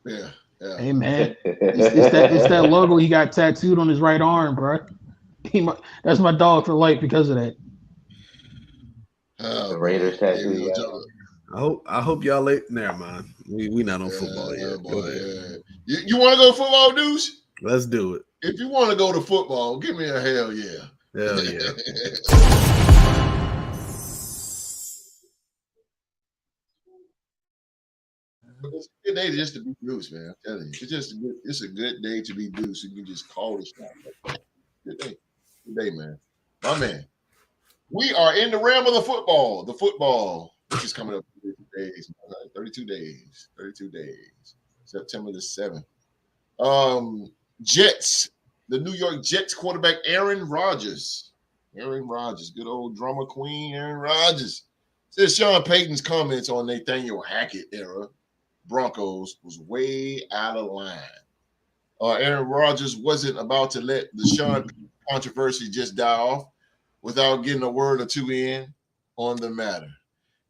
Yeah. Hey man, it's that logo he got tattooed on his right arm, bro. That's my dog for life because of that. The Raiders tattoo. I hope y'all late. Never mind. We not on football yet. Go ahead. You want to go football, dudes? Let's do it. If you want to go to football, give me a hell yeah. Hell yeah. It's a good day just to be Deuce, man. I'm telling you, it's a good day to be Deuce. You can just call this guy. Good day, man. My man. We are in the realm of the football. The football, which is coming up in 32 days. 32 days. September the 7th. Jets. The New York Jets quarterback Aaron Rodgers. Good old drama queen, Aaron Rodgers. Says Sean Payton's comments on Nathaniel Hackett era Broncos was way out of line. Aaron Rodgers wasn't about to let the Sean controversy just die off without getting a word or two in on the matter.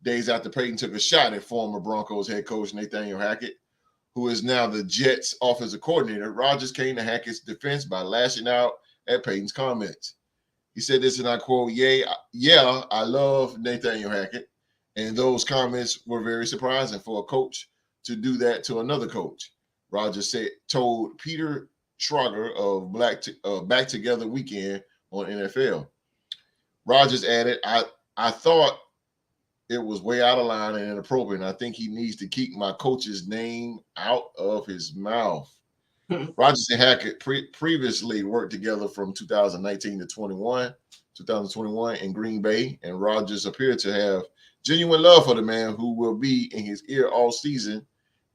Days after Payton took a shot at former Broncos head coach Nathaniel Hackett, who is now the Jets offensive coordinator, Rodgers came to Hackett's defense by lashing out at Payton's comments. He said this, and I quote, yeah, I love Nathaniel Hackett, and those comments were very surprising for a coach to do that to another coach. Rodgers told Peter Schrager of Back Together Weekend on NFL. Rodgers added, I thought it was way out of line and inappropriate, and I think he needs to keep my coach's name out of his mouth. Rodgers and Hackett previously worked together from 2019 to 2021 in Green Bay, and Rodgers appeared to have genuine love for the man who will be in his ear all season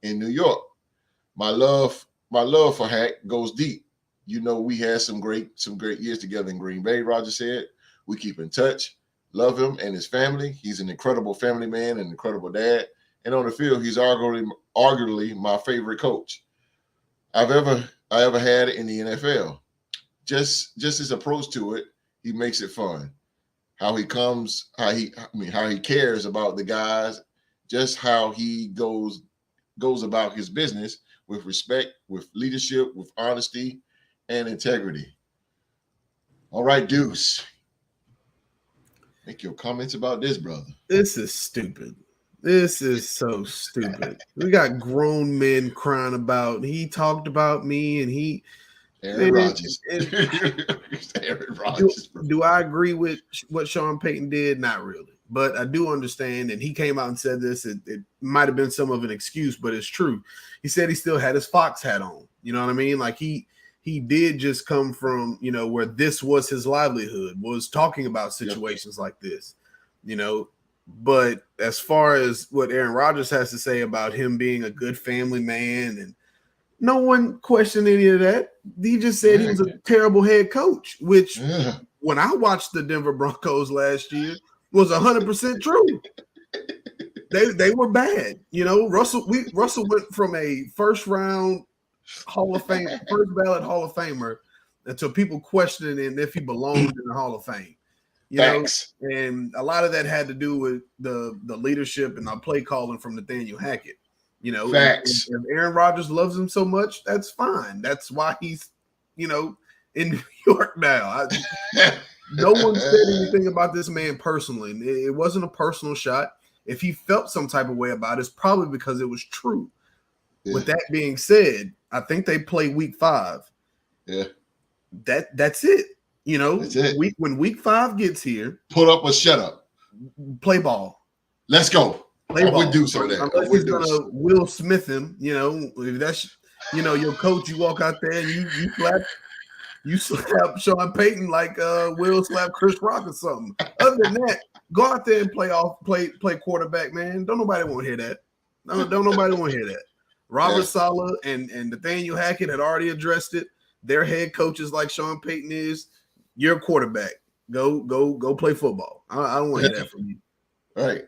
in New York. My love for Hack goes deep. You know, we had some great years together in Green Bay, Rodgers said. We keep in touch. Love him and his family. He's an incredible family man, an incredible dad. And on the field, he's arguably my favorite coach I ever had in the NFL. Just his approach to it, he makes it fun. How he cares about the guys, just how he goes about his business with respect, with leadership, with honesty and integrity. All right, Deuce. Make your comments about this, brother. This is stupid. This is so stupid. We got grown men crying about. He talked about me, and Aaron Rodgers. Aaron Rodgers. Do I agree with what Sean Payton did? Not really, but I do understand. And he came out and said this. It might have been some of an excuse, but it's true. He said he still had his Fox hat on. You know what I mean? Like he did just come from, where this was his livelihood, was talking about situations like this, But as far as what Aaron Rodgers has to say about him being a good family man, and no one questioned any of that. He just said he was a terrible head coach, which when I watched the Denver Broncos last year was 100% true. They were bad. Russell went from a first round Hall of Fame, first ballot Hall of Famer, until people questioning if he belonged in the Hall of Fame. And a lot of that had to do with the leadership and the play calling from Nathaniel Hackett. Facts. If Aaron Rodgers loves him so much, that's fine. That's why he's, in New York now. No one said anything about this man personally. It wasn't a personal shot. If he felt some type of way about it, it's probably because it was true. Yeah. With that being said, I think they play week 5. Yeah. That's it. That's it. When week 5 gets here, put up or shut up. Play ball. Let's go. Play ball. Do some of that. Unless he's gonna Will Smith him, if that's your coach, you walk out there and you slap Sean Payton like Will slap Chris Rock or something. Other than that, go out there and play quarterback, man. Don't nobody want to hear that. Don't nobody want to hear that. Robert Saleh and Nathaniel Hackett had already addressed it. Their head coaches, like Sean Payton is, you're a quarterback. Go play football. I don't want to hear that from you. Right.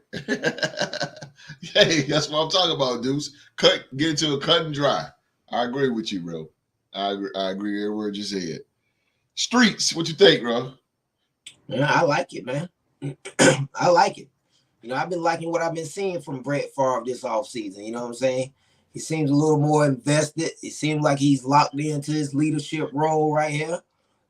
Hey, that's what I'm talking about, Deuce. Get into a cut and dry. I agree with you, bro. I agree every word you said. Streets, what you think, bro? Yeah, I like it, man. I like it. I've been liking what I've been seeing from Brett Favre this offseason. You know what I'm saying? He seems a little more invested. It seems like he's locked into his leadership role right here.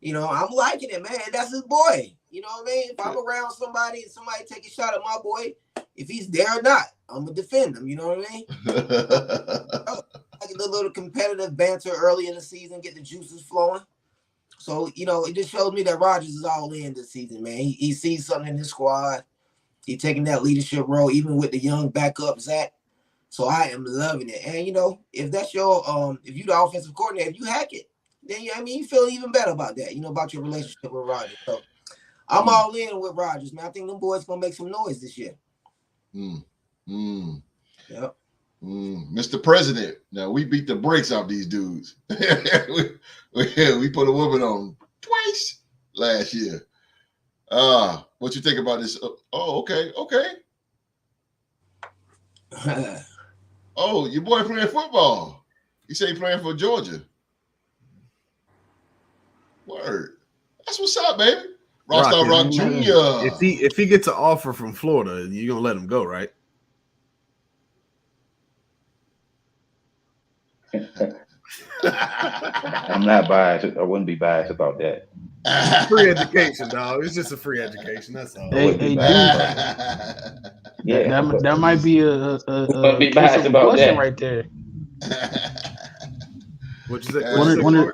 I'm liking it, man. That's his boy. You know what I mean? If I'm around somebody and somebody take a shot at my boy, if he's there or not, I'm going to defend him. You know what I mean? Like the little competitive banter early in the season, get the juices flowing. So, it just shows me that Rodgers is all in this season, man. He sees something in his squad. He's taking that leadership role, even with the young backup, Zach. So I am loving it. And, if that's your, if you the offensive coordinator, if you hack it, then, you feel even better about that, about your relationship with Rodgers. So I'm all in with Rodgers, man. I think them boys going to make some noise this year. Yep. Mr. President, now we beat the brakes off these dudes. we put a whooping on them twice last year. What you think about this? Okay. Oh, your boy playing football. You say he playing for Georgia. Word. That's what's up, baby. Rockstar Rock Jr. If he gets an offer from Florida, you're gonna let him go, right? I'm not biased. I wouldn't be biased about that. Free education, dog. It's just a free education. That's all. That might be a be biased about that right there. What you say?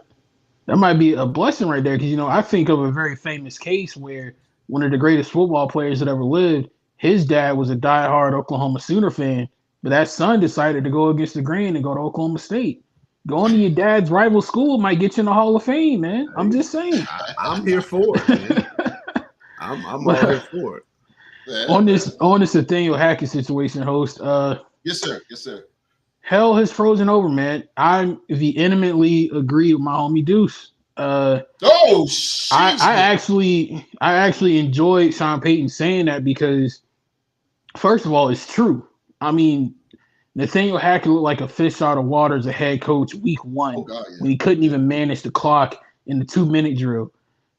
That might be a blessing right there, because I think of a very famous case where one of the greatest football players that ever lived, his dad was a diehard Oklahoma Sooner fan, but that son decided to go against the grain and go to Oklahoma State. Going to your dad's rival school might get you in the Hall of Fame, man. I'm just saying. I'm here for it, man. I'm all here for it. Yeah. On this Nathaniel Hackett situation, host. Yes, sir. Hell has frozen over, man. I vehemently agree with my homie Deuce. I actually enjoyed Sean Payton saying that, because, first of all, it's true. I mean, Nathaniel Hackett looked like a fish out of water as a head coach week 1 when he couldn't even manage the clock in the 2-minute drill.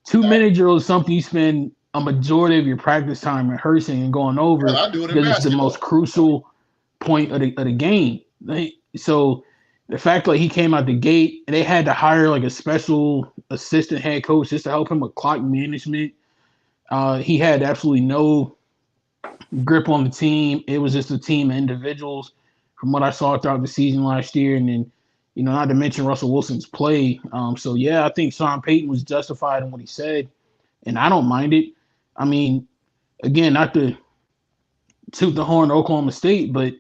2-minute drill is something you spend a majority of your practice time rehearsing and going over, because it's the most crucial point of the game. So the fact like he came out the gate and they had to hire like a special assistant head coach just to help him with clock management. He had absolutely no grip on the team. It was just a team of individuals from what I saw throughout the season last year. And then, not to mention Russell Wilson's play. So, yeah, I think Sean Payton was justified in what he said, and I don't mind it. I mean, again, not to toot the horn of Oklahoma State, but,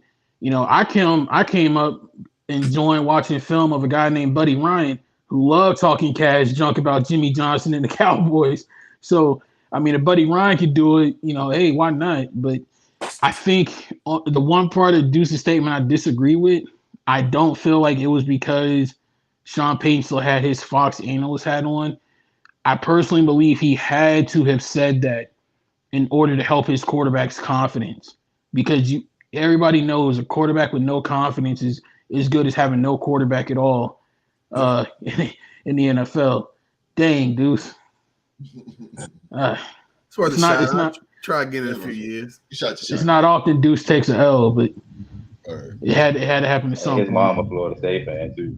I came up enjoying watching film of a guy named Buddy Ryan who loved talking cash junk about Jimmy Johnson and the Cowboys. So, I mean, if Buddy Ryan could do it, hey, why not? But I think the one part of Deuce's statement I disagree with, I don't feel like it was because Sean Payton still had his Fox analyst hat on. I personally believe he had to have said that in order to help his quarterback's confidence, because everybody knows a quarterback with no confidence is as good as having no quarterback at all in the NFL. Dang, Deuce. It's not. Try again in a few years. It's not often Deuce takes an L, but it had to happen to some. His mom a Florida State fan too.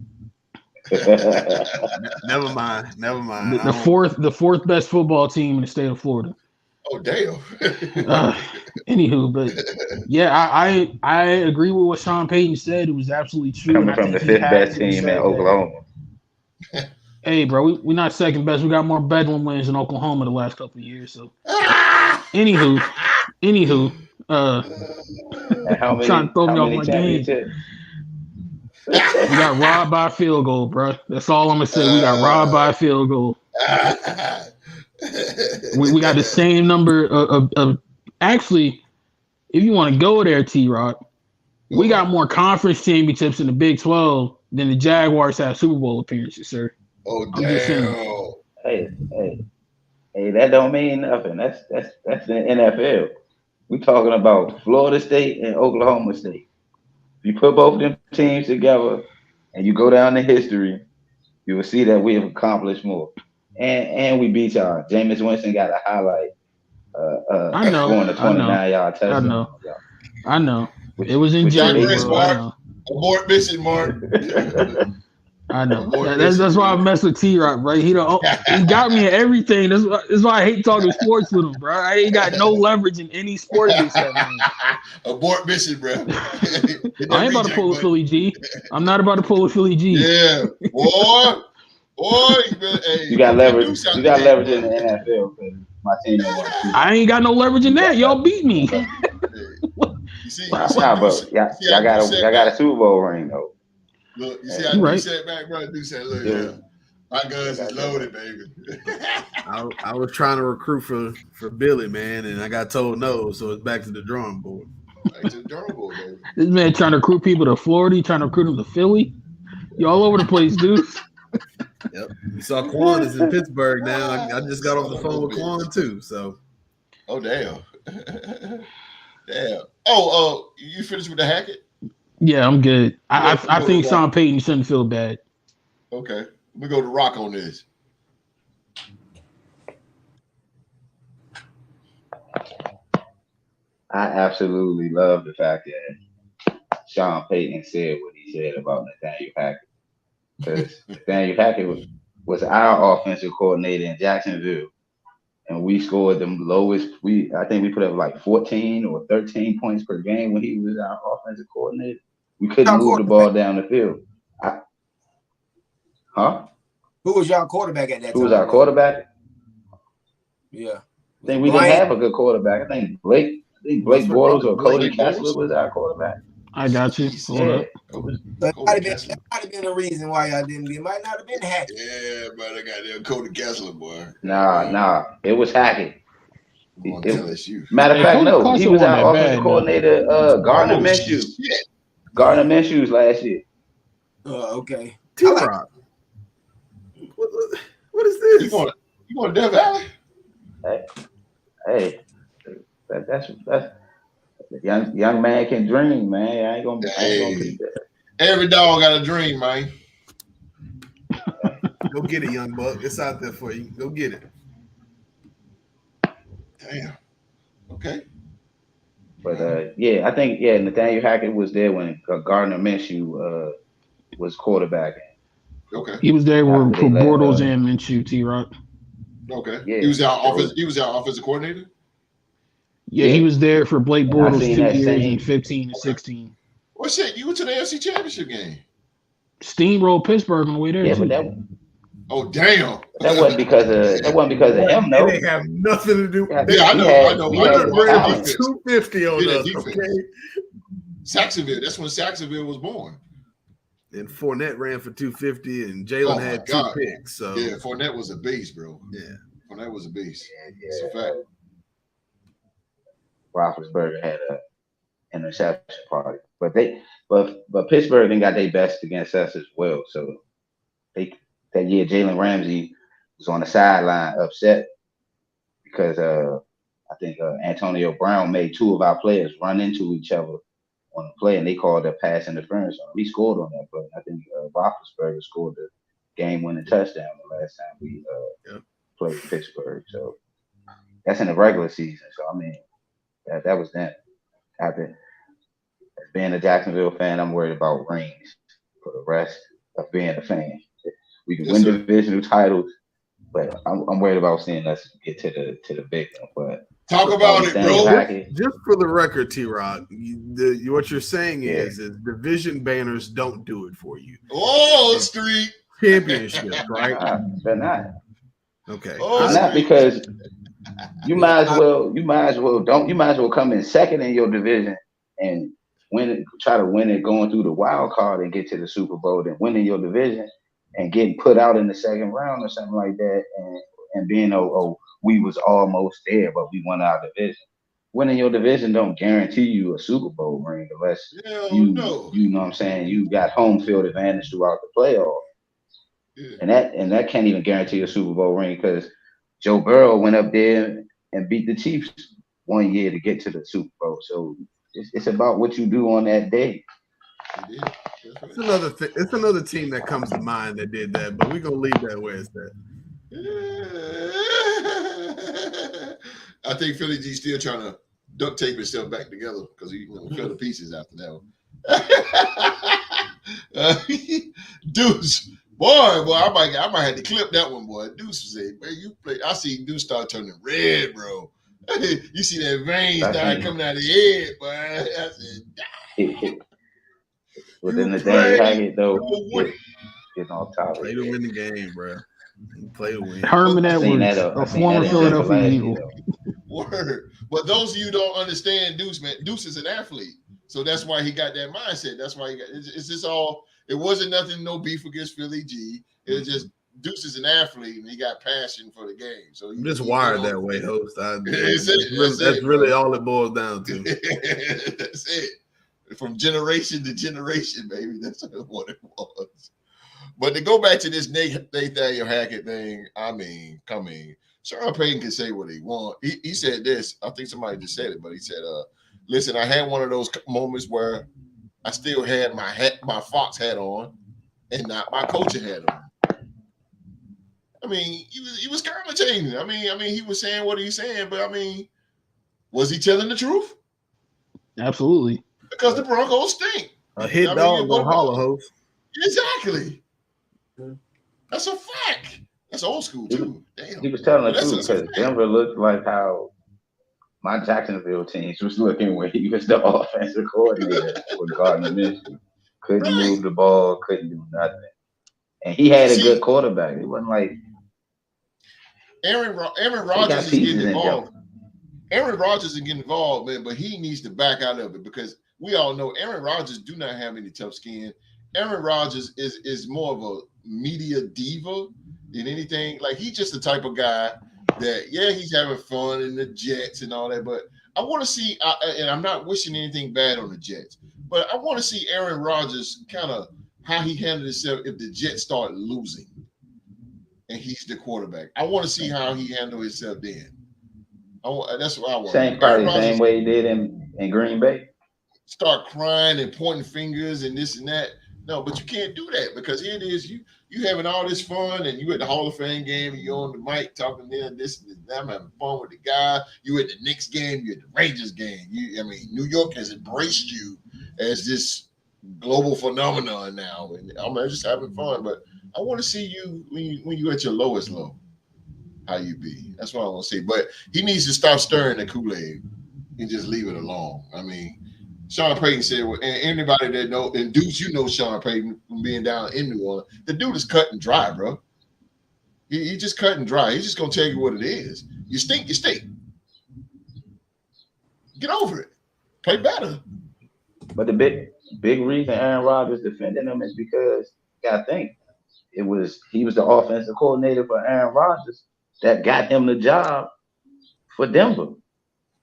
Never mind. The fourth best football team in the state of Florida. Oh damn. Anywho, but yeah, I agree with what Sean Payton said. It was absolutely true. Coming from the fifth best team in Oklahoma. Hey, bro, we're not second best. We got more Bedlam wins in Oklahoma the last couple of years. So, anywho, trying to throw me off my game. We got robbed by a field goal, bro. That's all I'm gonna say. We got robbed by a field goal. We got the same number of actually, if you want to go there, T-Rock, we got more conference championships in the Big 12 than the Jaguars have Super Bowl appearances, sir. Oh, damn. Hey, that don't mean nothing. That's the NFL. We're talking about Florida State and Oklahoma State. If you put both of them teams together and you go down the history, you will see that we have accomplished more. And we beat y'all. Jameis Winston got a highlight. I know. Scoring a 29-yard touchdown. I know. It was in January. Abort mission, Mark. I know. That's why I mess with T-Rock, right? He got me in everything. That's why I hate talking sports with him, bro. I ain't got no leverage in any sport this time. Abort mission, bro. I ain't about to pull a Philly G. I'm not about to pull a Philly G. Yeah, boy. You got leverage. You got leverage in the NFL. My team. I ain't got no leverage in that. Y'all beat me. Y'all got a Super Bowl ring though. Look, you see how you sat back, bro? You said, "Look, yeah. My guns is loaded, baby." I was trying to recruit for Billy, man, and I got told no, so it's back to the drawing board. Back to the drawing board, baby. This man trying to recruit people to Florida, trying to recruit them to Philly. You all over the place, dude. Yep. You saw Quan is in Pittsburgh now. I just got off the phone with Quan too. So. Oh damn. Damn. Oh, you finished with the Hackett? Yeah, I'm good. I think Sean Payton shouldn't feel bad. Okay. We go to Rock on this. I absolutely love the fact that Sean Payton said what he said about Nathaniel Hackett. Because Nathaniel Hackett was our offensive coordinator in Jacksonville. And we scored the lowest. I think we put up like 14 or 13 points per game when he was our offensive coordinator. We couldn't move the ball down the field. Who was y'all quarterback at that time? Who was our quarterback? Yeah. I think we didn't have a good quarterback. I think Blake Bortles or Cody Kessler was our quarterback. I got you. That might have been the reason why y'all didn't get. It might not have been Hackett. Yeah, but I got that Cody Kessler, boy. Nah. It was Hackett. Matter of fact, no. He was our offensive coordinator, Gardner Minshew. Gardner Minshew's last year. Okay. T-Rock. What is this? You want Death Valley? Hey, that's young man can dream, man. I ain't gonna be there. Every dog got a dream, man. Go get it, young buck. It's out there for you. Go get it. Damn. Okay. But I think Nathaniel Hackett was there when Gardner Minshew was quarterbacking. Okay. He was there for Bortles and Minshew, T-Rock. Okay. Yeah. He was our offensive coordinator? Yeah, he was there for Blake Bortles 2 years in 15 and 16. Well, shit, you went to the AFC Championship game. Steamrolled Pittsburgh on the way there. Yeah, too. but oh damn! That wasn't because of him. No, it didn't have nothing to do. Yeah, I know. We ran 250 on us. Okay. Saxonville. That's when Saxonville was born. And Fournette ran for 250, and Jalen had 2 picks. So yeah, Fournette was a beast, bro. Yeah, Fournette was a beast. It's a fact. Roethlisberger had an interception party, but Pittsburgh then got their best against us as well. So that year Jalen Ramsey was on the sideline upset because I think Antonio Brown made 2 of our players run into each other on the play, and they called a pass interference on him. He scored on that play. I think Roethlisberger scored the game-winning touchdown the last time we played Pittsburgh. So that's in the regular season. So I mean, that was then. After being a Jacksonville fan, I'm worried about rings for the rest of being a fan. We can win divisional titles, but I'm worried about seeing us get to the big one. But talk about it, bro. Just for the record, T-Rock, what you're saying is division banners don't do it for you. Oh, street championships, right? They're not. Okay. Not because you might as well come in second in your division and try to win it going through the wild card and get to the Super Bowl, then winning your division and getting put out in the second round or something like that, and being we was almost there, but we won our division. Winning your division don't guarantee you a Super Bowl ring unless you know what I'm saying, you got home field advantage throughout the playoff. Yeah. And that can't even guarantee a Super Bowl ring because Joe Burrow went up there and beat the Chiefs one year to get to the Super Bowl. So it's about what you do on that day. It's another thing. It's another team that comes to mind that did that, but we're gonna leave that where it's at. I think Philly G still trying to duct tape himself back together because he fell to pieces after that one. Deuce, boy, I might have to clip that one, boy. Deuce said, "Man, you play." I see Deuce start turning red, bro. You see that vein start coming out of the head, boy. I said, within the day, Hackett though, getting on top. Play to win the game, bro. Play to win. Herman Edwards, a former Philadelphia Eagle. Word. But those of you don't understand Deuce, man. Deuce is an athlete, so that's why he got that mindset. That's why he got. It's just all. It wasn't nothing. No beef against Philly G. It was just Deuce is an athlete and he got passion for the game. So I'm just wired that way, host. That's really all it boils down to. That's it. From generation to generation, baby. That's what it was. But to go back to this Nathaniel Hackett thing, I mean, Sean Payton can say what he wants. He said this. I think somebody just said it, but he said, listen, I had one of those moments where I still had my Fox hat on and not my coaching hat on. I mean, he was commentating. I mean, he was saying what he's saying, but I mean, was he telling the truth? Absolutely. Because the Broncos stink. A hit dog on holler, host. Exactly. That's a fact. That's old school too. Damn. He was telling the truth because Denver looked like how my Jacksonville teams was looking when he was the offensive coordinator with Gardner Minshew. Couldn't move the ball, couldn't do nothing. And he had a good quarterback. It wasn't like Aaron Rodgers is getting involved. Aaron Rodgers is getting involved, man, but he needs to back out of it because we all know Aaron Rodgers do not have any tough skin. Aaron Rodgers is more of a media diva than anything. Like, he's just the type of guy that, he's having fun in the Jets and all that, but I want to see, and I'm not wishing anything bad on the Jets, but I want to see Aaron Rodgers kind of how he handled himself if the Jets start losing and he's the quarterback. I want to see how he handled himself then. That's what I want. Same way he did in Green Bay. Start crying and pointing fingers and this and that. No, but you can't do that because here it is. You having all this fun and you at the Hall of Fame game and you on the mic talking this and that. I'm having fun with the guy. You at the Knicks game. You at the Rangers game. New York has embraced you as this global phenomenon now, and I'm just having fun. But I want to see you when you at your lowest low, how you be. That's what I want to see. But he needs to stop stirring the Kool-Aid and just leave it alone. I mean, Sean Payton said, and anybody that know, and dudes, you know Sean Payton from being down in New Orleans, the dude is cut and dry, bro. He just cut and dry. He's just gonna tell you what it is. You stink, you stink. Get over it. Play better. But the big reason Aaron Rodgers defending him is because you gotta think he was the offensive coordinator for Aaron Rodgers that got him the job for Denver.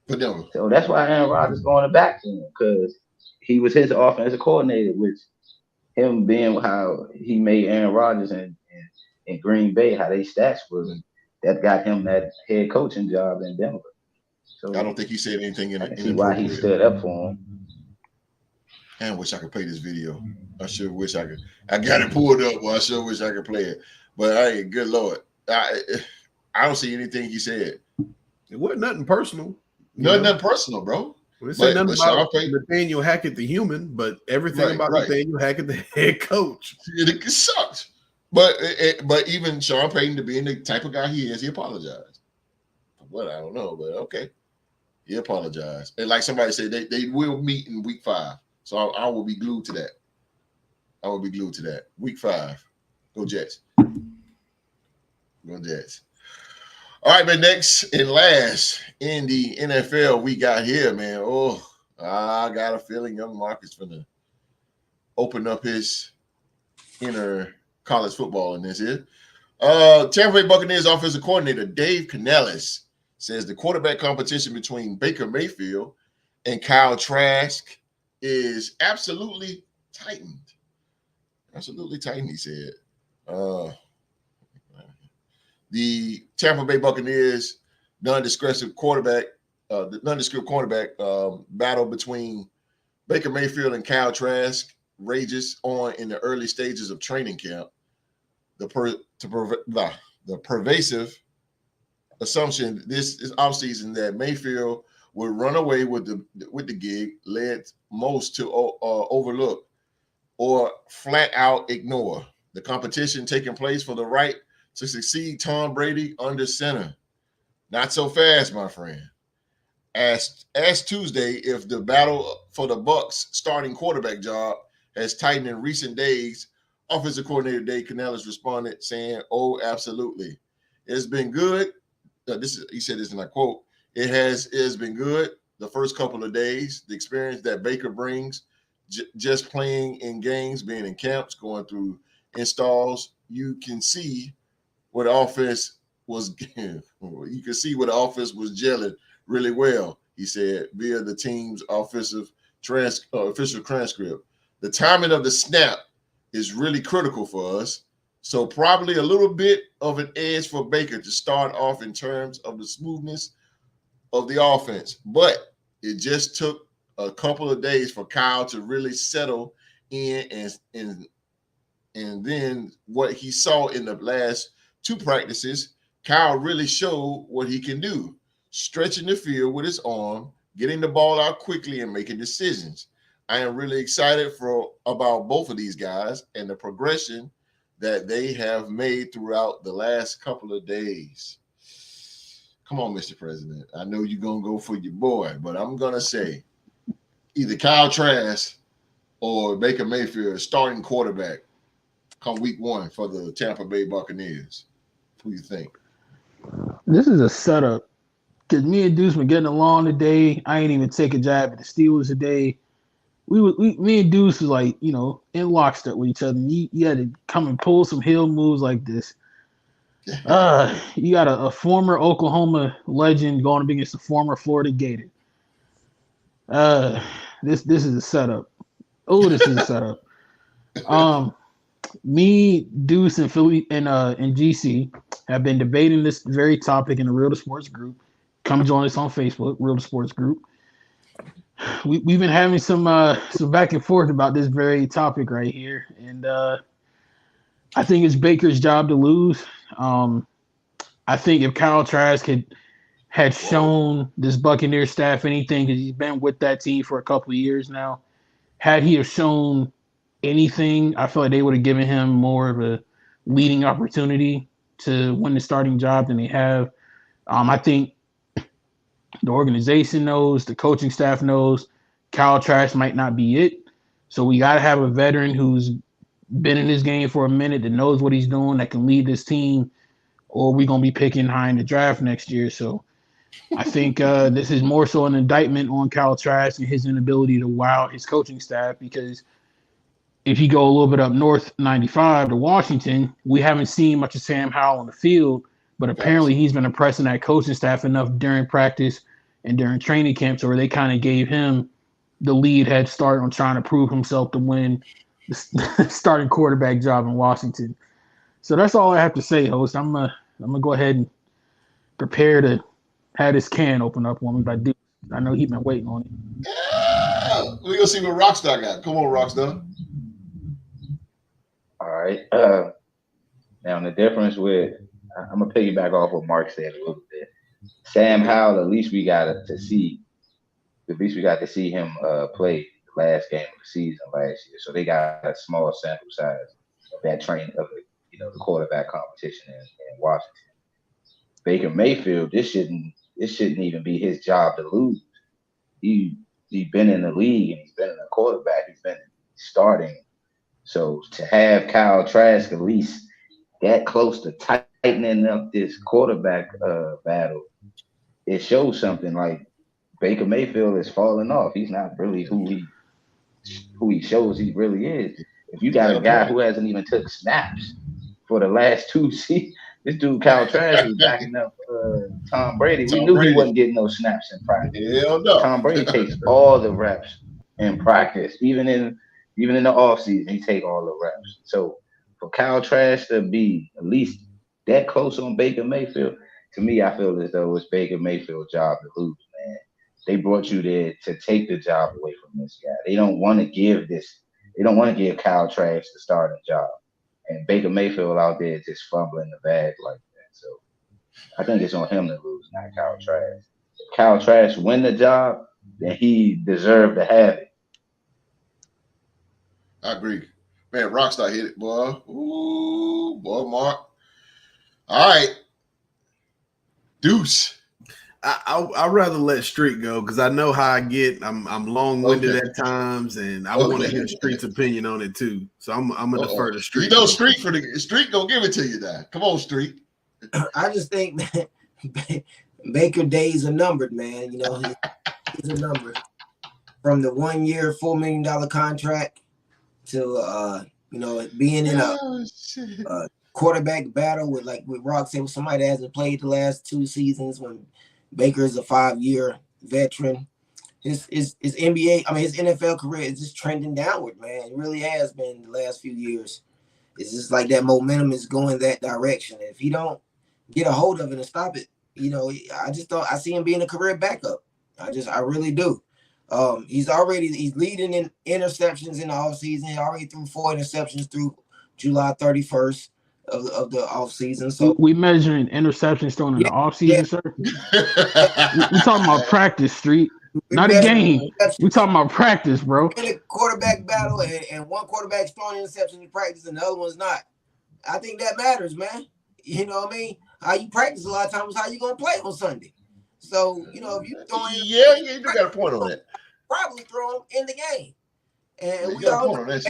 So that's why Aaron Rodgers going back to him, because he was his offensive coordinator, which him being how he made Aaron Rodgers in Green Bay, how they stats was, that got him that head coaching job in Denver. So I don't think he said anything in I see why he stood up for him. I wish I could play this video. I sure wish I could. I got it pulled up. Well, I sure wish I could play it. But hey, good Lord, I don't see anything he said. It wasn't nothing personal. Nothing personal, bro. Well, they said nothing about Nathaniel Hackett, the human, but everything about Nathaniel Hackett, the head coach. It sucks. But even Sean Payton, being the type of guy he is, he apologized. What? I don't know, but okay. He apologized. And like somebody said, they will meet in week 5. So I will be glued to that. I will be glued to that. Week 5. Go Jets. Go Jets. All right, but next and last in the NFL we got here, man. Oh, I got a feeling young Marcus finna open up his inner college football in this here. Tampa Bay Buccaneers offensive coordinator Dave Canales says the quarterback competition between Baker Mayfield and Kyle Trask is absolutely tightened. Absolutely tightened, he said. The Tampa Bay Buccaneers nondescript cornerback battle between Baker Mayfield and Kyle Trask rages on in the early stages of training camp. The pervasive assumption this offseason that Mayfield would run away with the gig led most to overlook or flat out ignore the competition taking place for the right to succeed Tom Brady under center. Not so fast, my friend. As Tuesday, if the battle for the Bucs starting quarterback job has tightened in recent days, offensive coordinator Dave Canales responded saying, "Oh, absolutely. It's been good." He said this, and I quote, It has been good the first couple of days. The experience that Baker brings, just playing in games, being in camps, going through installs, you can see what the offense was. You can see what the offense was gelling really well, he said, via the team's official transcript. The timing of the snap is really critical for us. So probably a little bit of an edge for Baker to start off in terms of the smoothness of the offense. But it just took a couple of days for Kyle to really settle in, and then what he saw in the last 2 practices, Kyle really showed what he can do, stretching the field with his arm, getting the ball out quickly and making decisions. I am really excited about both of these guys and the progression that they have made throughout the last couple of days. Come on, Mr. President. I know you're going to go for your boy, but I'm going to say either Kyle Trask or Baker Mayfield starting quarterback come week 1 for the Tampa Bay Buccaneers. Who do you think? This is a setup because me and Deuce been getting along today. I ain't even take a jab at the Steelers today. Me and Deuce was like, in lockstep with each other. You had to come and pull some heel moves like this. You got a former Oklahoma legend going up against a former Florida Gator. This is a setup. Oh, this is a setup. Me, Deuce, and Philly and GC have been debating this very topic in the Real to Sports group. Come join us on Facebook, Real to Sports group. We've been having some back and forth about this very topic right here, and I think it's Baker's job to lose. I think if Kyle Trask had shown this Buccaneers staff anything, because he's been with that team for a couple of years now, had he have shown anything, I feel like they would have given him more of a leading opportunity to win the starting job than they have. I think the organization knows, the coaching staff knows, Kyle Trask might not be it. So we got to have a veteran who's been in this game for a minute, that knows what he's doing, that can lead this team, or we're going to be picking high in the draft next year. So I think this is more so an indictment on Kyle Trask and his inability to wow his coaching staff, because if you go a little bit up north, 95 to Washington, we haven't seen much of Sam Howell on the field, but apparently he's been impressing that coaching staff enough during practice and during training camps where they kind of gave him the lead head start on trying to prove himself to win the starting quarterback job in Washington. So that's all I have to say, host. I'm gonna go ahead and prepare to have this can open up on me by Duke. I know he's been waiting on it. Yeah, we're gonna see what Rockstar got. Come on, Rockstar. All right. Now the difference with, I'm gonna piggyback off what Mark said a little bit. Sam Howell, at least we got to see him play the last game of the season last year. So they got a small sample size of that training of the quarterback competition in Washington. Baker Mayfield, this shouldn't even be his job to lose. He's been in the league and he's been in a quarterback. He's been starting. So to have Kyle Trask at least that close to tightening up this quarterback battle, it shows something. Like Baker Mayfield is falling off. He's not really who he shows he really is. If you got a guy who hasn't even took snaps for the last 2 seasons, this dude Kyle Trask is backing up Tom Brady. We knew he wasn't getting no snaps in practice. Hell no. Tom Brady takes all the reps in practice, even in the offseason, he take all the reps. So for Kyle Trask to be at least that close on Baker Mayfield, to me, I feel as though it's Baker Mayfield's job to lose, man. They brought you there to take the job away from this guy. They don't want to give Kyle Trask the starting job. And Baker Mayfield out there just fumbling the bag like that. So I think it's on him to lose, not Kyle Trask. If Kyle Trask win the job, then he deserved to have it. I agree. Man, Rockstar hit it, boy. Ooh, boy, Mark. All right. Deuce. I'd rather let Street go because I know how I get. I'm long-winded at times, and I want to hear Street's opinion on it too. So I'm gonna defer to Street. You know, Street gonna give it to you now. Come on, Street. I just think Baker days are numbered, man. You know, he's a number. From the 1 year, $4 million contract to being in a quarterback battle with Rock said, with somebody that hasn't played the last 2 seasons when Baker's a 5-year veteran. His NBA, his NFL career is just trending downward, man. It really has been the last few years. It's just like that momentum is going that direction. If he don't get a hold of it and stop it, I see him being a career backup. I really do. He's leading in interceptions in the offseason. He already threw 4 interceptions through July 31st. Of the offseason. So we measuring interceptions thrown in the offseason, sir. We talking about practice, Street, not a game. We talking about practice, bro. In a quarterback battle, and one quarterback's throwing interceptions in practice and the other one's not. I think that matters, man. You know what I mean? How you practice a lot of times, how you gonna play on Sunday. So if you throwing, you got a point on that. Probably throw them in the game, and we all know that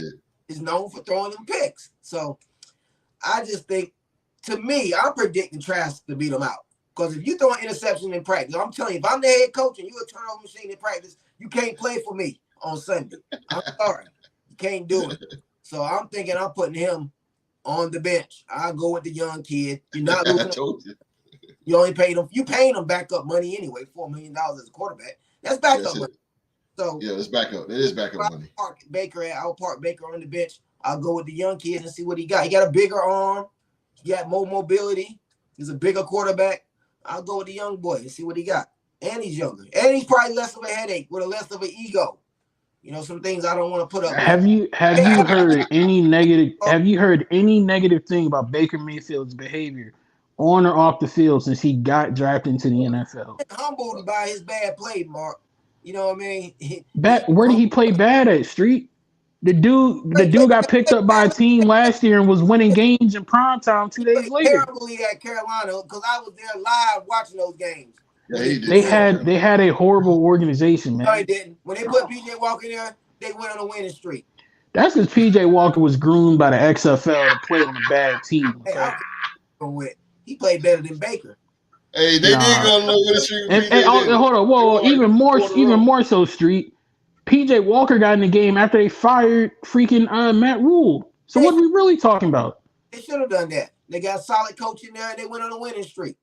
is known for throwing them picks. So I just think, to me, I'm predicting Trask to beat him out. Because if you throw an interception in practice, I'm telling you, if I'm the head coach and you're a turnover machine in practice, you can't play for me on Sunday. I'm sorry. You can't do it. So I'm thinking I'm putting him on the bench. I'll go with the young kid. You're not losing. I told you. You only paid him. You paying him backup money anyway, $4 million as a quarterback. That's backup money. So yeah, it's backup. It is backup money. I'll park Baker on the bench. I'll go with the young kids and see what he got. He got a bigger arm. He got more mobility. He's a bigger quarterback. I'll go with the young boy and see what he got. And he's younger. And he's probably less of a headache with a less of an ego. Some things I don't want to put up. Have you heard any negative? Have you heard any negative thing about Baker Mayfield's behavior on or off the field since he got drafted into the NFL? Humbled by his bad play, Mark. You know what I mean? Where did he play bad at, Street? The dude got picked up by a team last year and was winning games in prime time 2 days later. Terribly at Carolina because I was there live watching those games. Yeah, they had a horrible organization, man. No, they didn't. When they put PJ Walker there, they went on a winning streak. That's because PJ Walker was groomed by the XFL to play on a bad team. Hey, he played better than Baker. Hey, they did go on a winning streak. Hold on, whoa, even more so, Street. PJ Walker got in the game after they fired freaking Matt Rule. So what are we really talking about? They should have done that. They got solid coaching there, and they went on a winning streak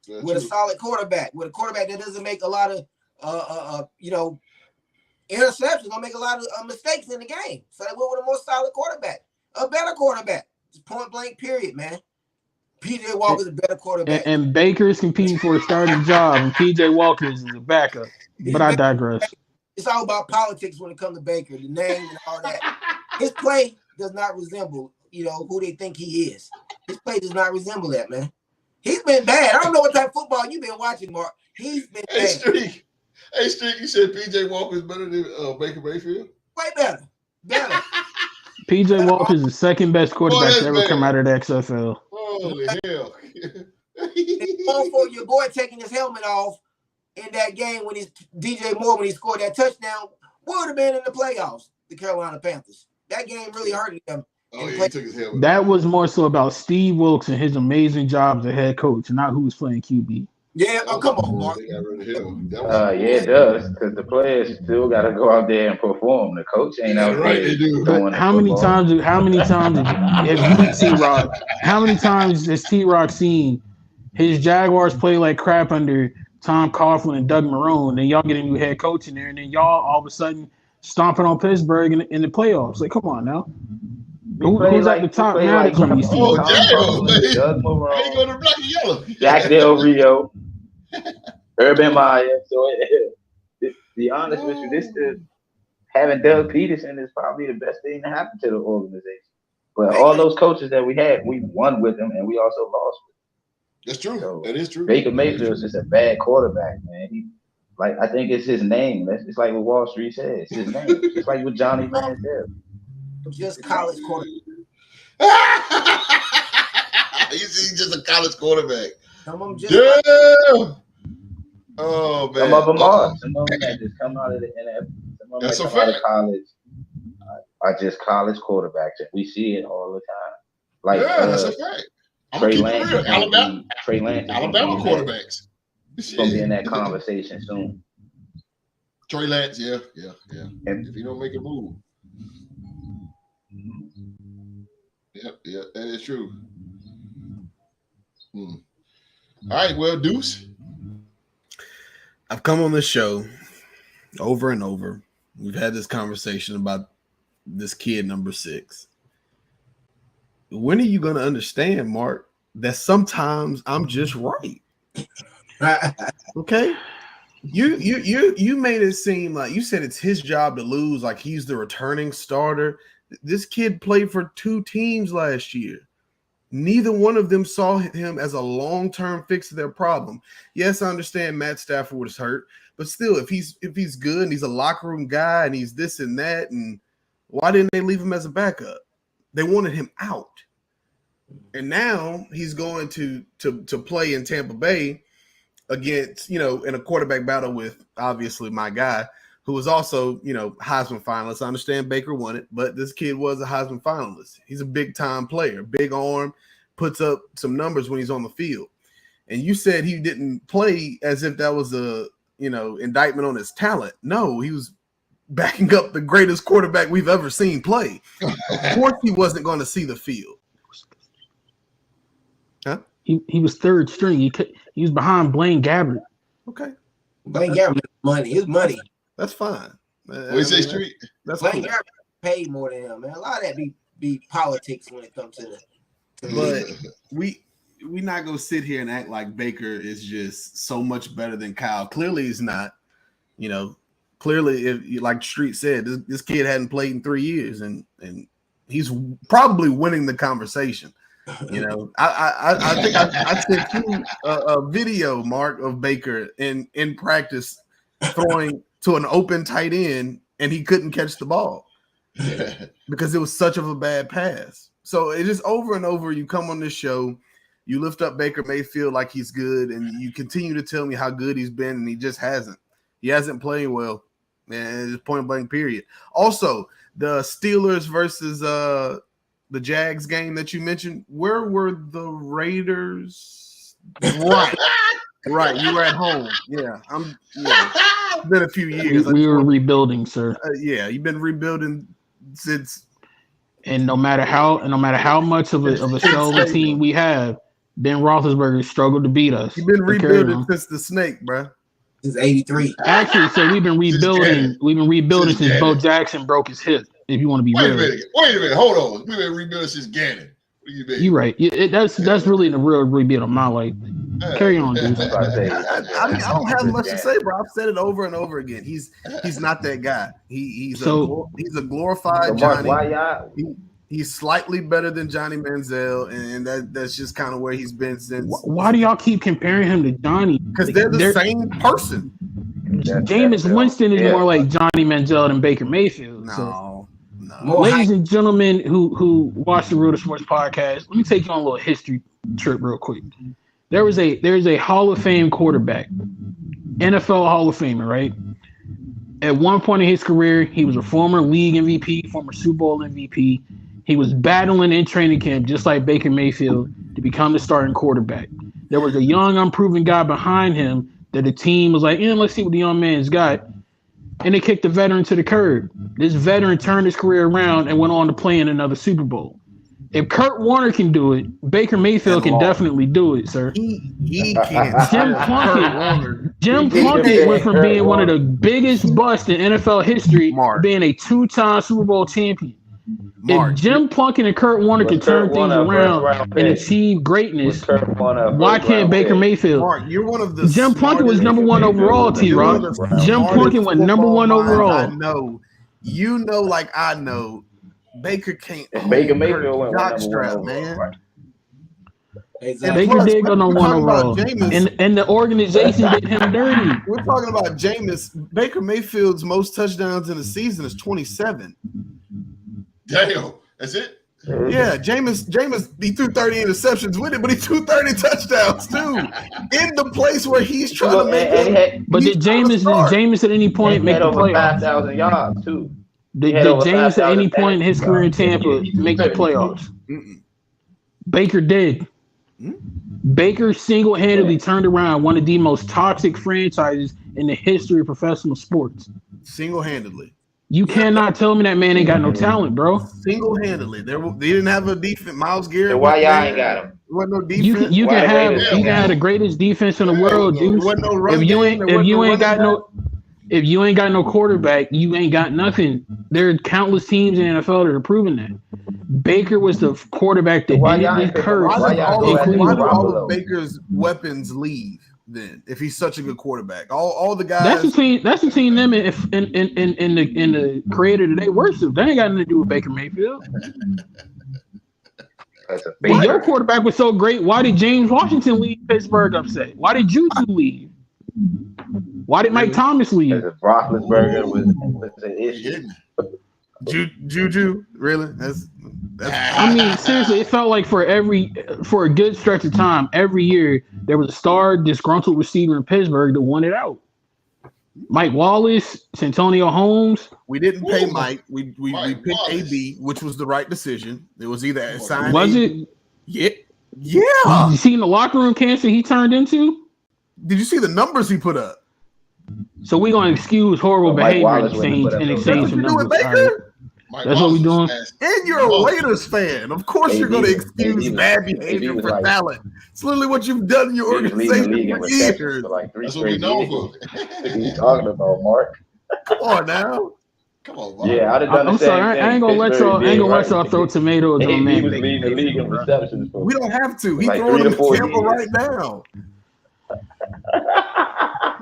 with a solid quarterback. With a quarterback that doesn't make a lot of, interceptions, don't make a lot of mistakes in the game. So they went with a more solid quarterback, a better quarterback. Just point blank, period, man. PJ Walker's a better quarterback. And Baker's competing for a starting job, and PJ Walker's is a backup. But I digress. It's all about politics when it comes to Baker, the name and all that. His play does not resemble, who they think he is. His play does not resemble that, man. He's been bad. I don't know what type of football you've been watching, Mark. He's been bad. Hey, Streak, you said PJ Walker is better than Baker Mayfield? Way better. PJ Walker is the second best quarterback to ever come out of the XFL. Holy hell. For your boy taking his helmet off in that game when he's DJ Moore, when he scored that touchdown, would have been in the playoffs, the Carolina Panthers. That game really hurted them. Oh, yeah, he took his helmet. That was more so about Steve Wilkes and his amazing job as a head coach, not who was playing QB. Yeah, come on, Mark. Yeah, it does, because the players still got to go out there and perform. The coach ain't out there doing How many times have you T-Rock? How many times has T-Rock seen his Jaguars play like crap under Tom Coughlin and Doug Marrone, and y'all get a new head coach in there, and then y'all all of a sudden stomping on Pittsburgh in the playoffs? Like, come on now. Who's at the top now? Doug Marrone, Jack Del Rio, Urban Meyer. So, to be honest with you, having Doug Peterson is probably the best thing to happen to the organization. But all those coaches that we had, we won with them, and we also lost with them. That's true. So that is true. Baker Mayfield is just a bad quarterback, man. I think it's his name. It's like what Wall Street says. It's his name. It's like what Johnny Manziel. Just college quarterback. He's just a college quarterback. Some of them just oh man. Some of them are. Some of them that just come out of the NFL. Some of them that come out of college are just college quarterbacks, and we see it all the time. That's a fact. Trey Lance, Alabama quarterbacks. Gonna be in that conversation soon. Trey Lance, yeah. If he don't make a move. Yeah, that is true. All right, well, Deuce. I've come on this show over and over. We've had this conversation about this kid number 6. When are you going to understand, Mark, that sometimes I'm just right? Okay? You made it seem like you said it's his job to lose, like he's the returning starter. This kid played for 2 teams last year. Neither one of them saw him as a long-term fix to their problem. Yes, I understand Matt Stafford was hurt, but still, if he's good and he's a locker room guy and he's this and that, and why didn't they leave him as a backup? They wanted him out. And now he's going to play in Tampa Bay against, in a quarterback battle with obviously my guy, who was also, Heisman finalist. I understand Baker won it, but this kid was a Heisman finalist. He's a big-time player, big arm, puts up some numbers when he's on the field. And you said he didn't play as if that was a, indictment on his talent. No, he was backing up the greatest quarterback we've ever seen play. Of course he wasn't going to see the field. Huh? He was third string. He was behind Blaine Gabbert. Okay. Blaine Gabbert money. His money. That's fine. What you say, Street? That's Blaine cool. Gabbert paid more than him, man. A lot of that be politics when it comes to the. But we not gonna sit here and act like Baker is just so much better than Kyle. Clearly, he's not. Clearly, if like Street said, this kid hadn't played in 3 years, and he's probably winning the conversation. I think I sent you a video, Mark, of Baker in practice throwing to an open tight end, and he couldn't catch the ball because it was such of a bad pass. So it just over and over. You come on this show, you lift up Baker Mayfield like he's good, and you continue to tell me how good he's been, and he just hasn't. He hasn't played well, and it's point blank. Period. Also, the Steelers versus the Jags game that you mentioned, where were the Raiders? Right. You were at home. Yeah, it's been a few years. We were rebuilding, sir. Yeah, you've been rebuilding since. And no matter how much of a show team we have, Ben Roethlisberger struggled to beat us. You've been rebuilding since the snake, bro. Since '83. Actually, so we've been rebuilding. We've been rebuilding since Bo Jackson broke his hip. If you want to be real. Wait a minute. Hold on. We've been rebuilding since Gannon. What do you mean? You're right. That's really the real rebuild of my life. Carry on, dude. I don't have much to say, bro. I've said it over and over again. He's not that guy. He's a glorified Johnny. He's slightly better than Johnny Manziel, and that's just kind of where he's been since. Why do y'all keep comparing him to Johnny? Because they're the same person. Jameis Winston is more like Johnny Manziel than Baker Mayfield. No. Ladies and gentlemen who watch the Real to Sports podcast, let me take you on a little history trip real quick. There's a Hall of Fame quarterback, NFL Hall of Famer, right? At one point in his career, he was a former league MVP, former Super Bowl MVP. He was battling in training camp, just like Baker Mayfield, to become the starting quarterback. There was a young, unproven guy behind him that the team was like, let's see what the young man's got. And they kicked the veteran to the curb. This veteran turned his career around and went on to play in another Super Bowl. If Kurt Warner can do it, Baker Mayfield can definitely do it, sir. He can. Jim Plunkett went from being one of the biggest busts in NFL history to being a 2-time Super Bowl champion. If Jim Plunkett and Kurt Warner can turn things around and achieve greatness, why can't Baker Mayfield? Mark, you're one of the Jim Plunkett was number one overall, T-Rock. Jim Plunkett went number one overall. I know. You know, like I know. Baker can't. Baker Mayfield went jockstrap, man. Right. Exactly. Baker did go number one overall, and the organization did him dirty. We're talking about Jameis. Baker Mayfield's most touchdowns in a season is 27. Damn, that's it. Yeah, Jameis, he threw 30 interceptions with it, but he threw 30 touchdowns too. In the place where he's trying to make it. But did Jameis at any point make the playoffs? 5,000 yards too. Did Jameis at any point in his career in Tampa make the playoffs? Baker did. Baker single-handedly turned around one of the most toxic franchises in the history of professional sports. Single-handedly. You cannot tell me that man ain't got no talent, bro. Single-handedly. They didn't have a defense. Myles Garrett. So why y'all ain't got him? There wasn't no defense. You can have the greatest defense in the world, dude. If you ain't got no quarterback, you ain't got nothing. There are countless teams in the NFL that are proving that. Baker was the quarterback that didn't get cursed. Why do all of Baker's weapons leave then? If he's such a good quarterback, all the guys. That's between them and the creator that they worship. That ain't got nothing to do with Baker Mayfield. Well, your quarterback was so great. Why did James Washington leave Pittsburgh upset? Why did Juju leave? Why did Mike Thomas leave? Roethlisberger was an issue. Juju, really? That's. I mean, seriously, it felt like for a good stretch of time, every year there was a star disgruntled receiver in Pittsburgh that won it out. Mike Wallace, Santonio Holmes. We didn't pay Mike. We picked AB, which was the right decision. It was either sign. Was AB. It? Yeah. Did you see in the locker room cancer he turned into? Did you see the numbers he put up? So we're gonna excuse horrible behavior in exchange for numbers. That's what we're doing. And you're a Raiders fan. Of course you're going to excuse bad behavior for talent. It's literally what you've done in your organization for years. That's what we know for. What are you talking about, Mark? Come on now. Come on, Mark. Yeah, I'd have done I'm sorry. I ain't gonna let y'all throw tomatoes on man. He was leading the league in receptions. We don't have to. He's throwing them in Tampa right now.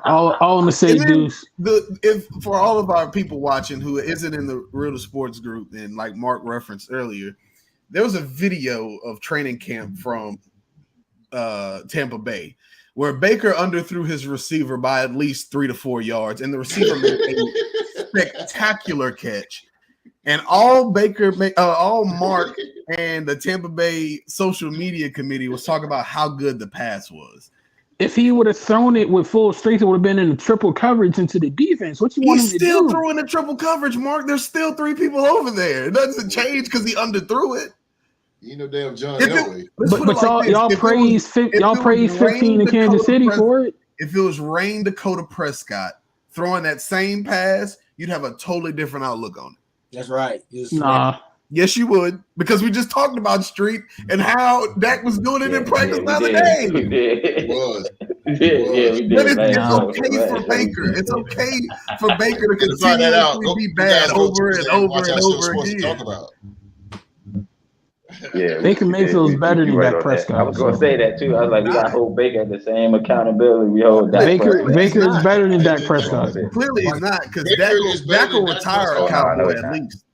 All I'm gonna say, Deuce. If for all of our people watching who isn't in the Real to Sports group, and like Mark referenced earlier, there was a video of training camp from Tampa Bay where Baker underthrew his receiver by at least 3 to 4 yards, and the receiver made a spectacular catch. And all Mark and the Tampa Bay social media committee was talking about how good the pass was. If he would have thrown it with full strength, it would have been in the triple coverage into the defense. What you want him to do? He's still throwing the triple coverage, Mark. There's still 3 people over there. It doesn't change because he underthrew it. You know, damn John Elway. But y'all praise 15 in Kansas City for it. If it was Rain Dakota Prescott throwing that same pass, you'd have a totally different outlook on it. That's right. Nah. Yes, you would, because we just talked about Street and how Dak was doing it in practice the other day. It was. We did. But it's okay for Baker. It's okay for Baker to continuously be bad over and over and over again. Yeah, Baker Mayfield's better than Dak Prescott. I was going to say that too. I was like, we got to hold Baker at the same accountability we hold Dak Baker is better than Dak Prescott. Clearly, he's not, because Dak will retire a Cowboy at least.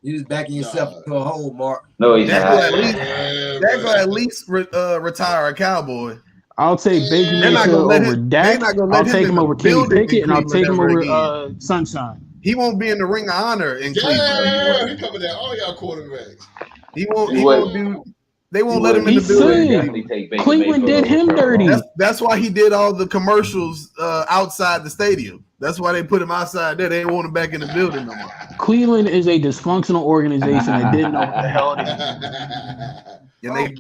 You just backing yourself into a hole, Mark. No, he's Dak not. will at least retire a Cowboy. I'll take Baker Mayfield over Dak. I'll take him over Kenny Pickett, and I'll take him over Sunshine. He won't be in the Ring of Honor in Cleveland. He coming down all y'all quarterbacks. He won't do. They won't let him in the building. Cleveland did him dirty. That's why he did all the commercials outside the stadium. That's why they put him outside there. They didn't want him back in the building no more. Cleveland is a dysfunctional organization that didn't know what the hell it is. And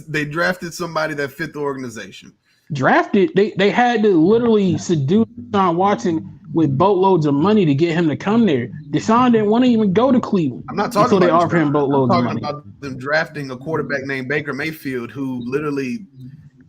they drafted somebody that fit the organization. They had to literally seduce Deshaun Watson with boatloads of money to get him to come there. Deshaun didn't want to even go to Cleveland. I'm not talking about they offered him boatloads of money. I'm talking about them drafting a quarterback named Baker Mayfield, who literally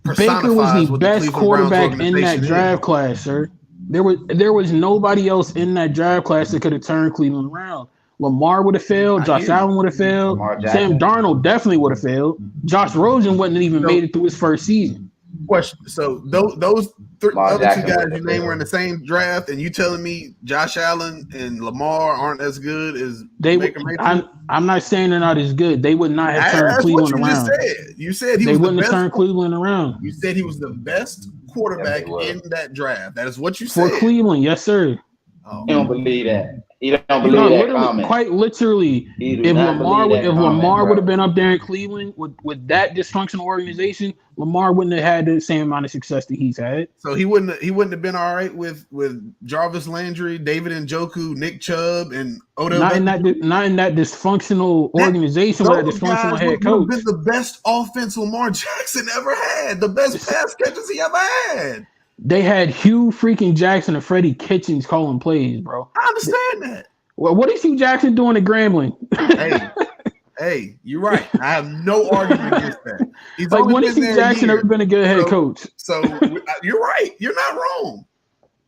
Baker was the best quarterback in that draft class, sir. There was nobody else in that draft class that could have turned Cleveland around. Lamar would have failed. Josh Allen would have failed. Sam Darnold definitely would have failed. Josh Rosen wouldn't have even made it through his first season. Question. So those other 2 guys you named were in the same draft, and you telling me Josh Allen and Lamar aren't as good as Baker Mayfield? I'm not saying they're not as good. They would not have turned Cleveland around. You said he they was wouldn't the have best turned Cleveland around. You said he was the best quarterback in that draft. That is what you said. For Cleveland, yes, sir. You don't believe that. You don't believe that comment. Quite literally, if Lamar would have been up there in Cleveland with that dysfunctional organization, Lamar wouldn't have had the same amount of success that he's had. So he wouldn't have been all right with Jarvis Landry, David Njoku, Nick Chubb, and Odell. Not in that dysfunctional organization with a dysfunctional head coach. Been the best offense Lamar Jackson ever had. The best pass catches he ever had. They had Hugh freaking Jackson and Freddie Kitchens calling plays, bro. I understand that. Well, what is Hugh Jackson doing at Grambling? Hey, you're right. I have no argument against that. He's like, when has Hugh Jackson ever been a good head coach? So you're right. You're not wrong.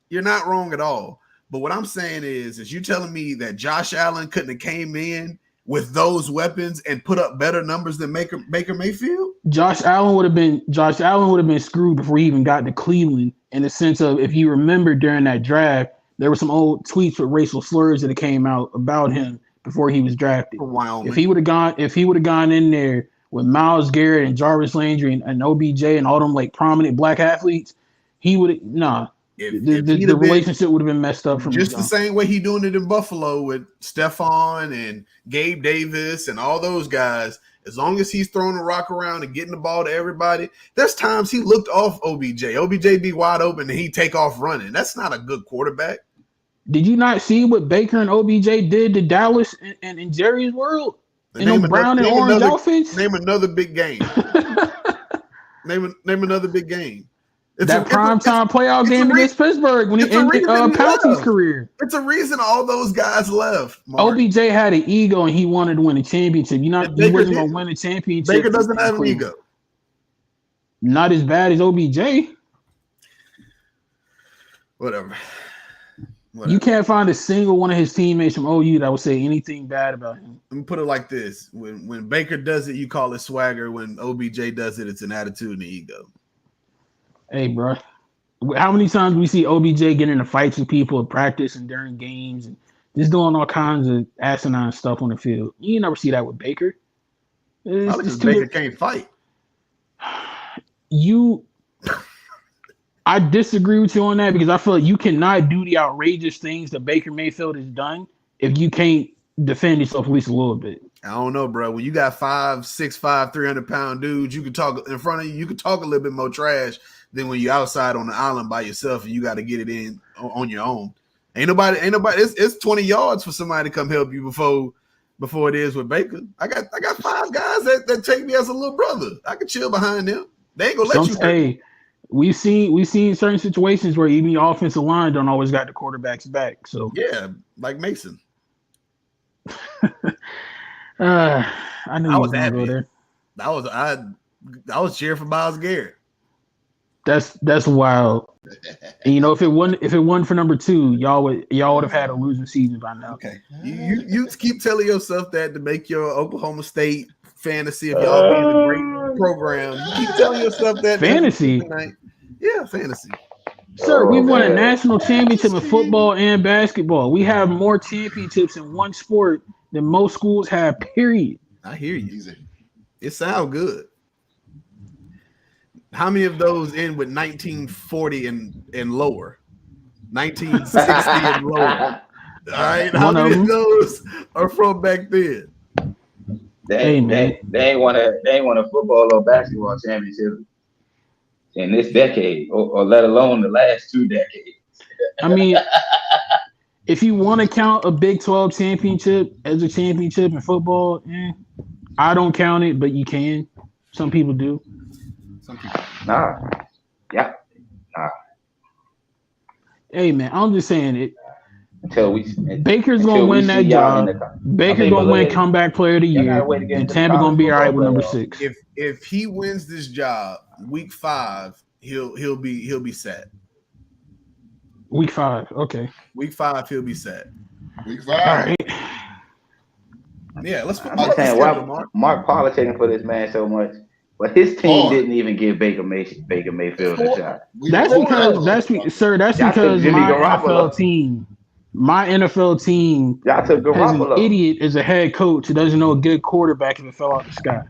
You're not wrong at all. But what I'm saying is you telling me that Josh Allen couldn't have came in with those weapons and put up better numbers than Baker Mayfield? Josh Allen would have been screwed before he even got to Cleveland, in the sense of, if you remember during that draft, there were some old tweets with racial slurs that came out about him before he was drafted. If he would have gone in there with Myles Garrett and Jarvis Landry and OBJ and all them like prominent black athletes, he would have the relationship would have been messed up from just the same way he doing it in Buffalo with Stephon and Gabe Davis and all those guys. As long as he's throwing the rock around and getting the ball to everybody, there's times he looked off OBJ. OBJ be wide open and he take off running. That's not a good quarterback. Did you not see what Baker and OBJ did to Dallas and in Jerry's world? In them brown and orange outfits? Name another big game. name another big game. That primetime playoff game against Pittsburgh when he ended Pouncey's career. It's a reason all those guys left. Mark. OBJ had an ego and he wanted to win a championship. He wasn't going to win a championship. Baker doesn't have an ego. Not as bad as OBJ. Whatever. You can't find a single one of his teammates from OU that would say anything bad about him. Let me put it like this. When Baker does it, you call it swagger. When OBJ does it, it's an attitude and an ego. Hey, bro. How many times we see OBJ get into fights with people at practice and during games and just doing all kinds of asinine stuff on the field? You never see that with Baker. Baker can't fight. You I disagree with you on that because I feel like you cannot do the outrageous things that Baker Mayfield has done if you can't defend yourself at least a little bit. I don't know, bro. When you got 5'6", 300-pound dudes, you can talk in front of you. You can talk a little bit more trash than when you're outside on the island by yourself and you got to get it in on your own. Ain't nobody. It's 20 yards for somebody to come help you before it is with Baker. I got 5 guys that take me as a little brother. I can chill behind them. They ain't gonna let you. Hey, we've seen certain situations where even your offensive line don't always got the quarterback's back. So yeah, like Mason. I knew I was gonna go there. I was cheering for Myles Garrett. That's wild. And if it wasn't for number 2, y'all would have had a losing season by now. Okay, you keep telling yourself that to make your Oklahoma State fantasy of y'all being a great program. You keep telling yourself that fantasy. Yeah, fantasy. Sir, we won a national championship in football and basketball. We have more championships in one sport than most schools have, period. I hear you. It sounds good. How many of those end with 1940 and lower? 1960 and lower. All right. How many of those are from back then? They ain't won a football or basketball championship in this decade, or let alone the last 2 decades. I mean, if you want to count a Big 12 championship as a championship in football, I don't count it, but you can. Some people do. Some people. Nah. Yeah. Nah. Hey, man, I'm just saying it. Baker's gonna win that job. Baker's gonna win comeback player of the year, and Tampa gonna be all right with number 6. If he wins this job, week 5, he'll be set. Week 5, okay. Week 5, he'll be set. Week 5. All right. Yeah, let's put Mark politicking for this man so much, but his team didn't even give Baker Mayfield a shot. That's because my NFL team y'all took Garoppolo. As an idiot as a head coach who doesn't know a good quarterback if it fell out the sky.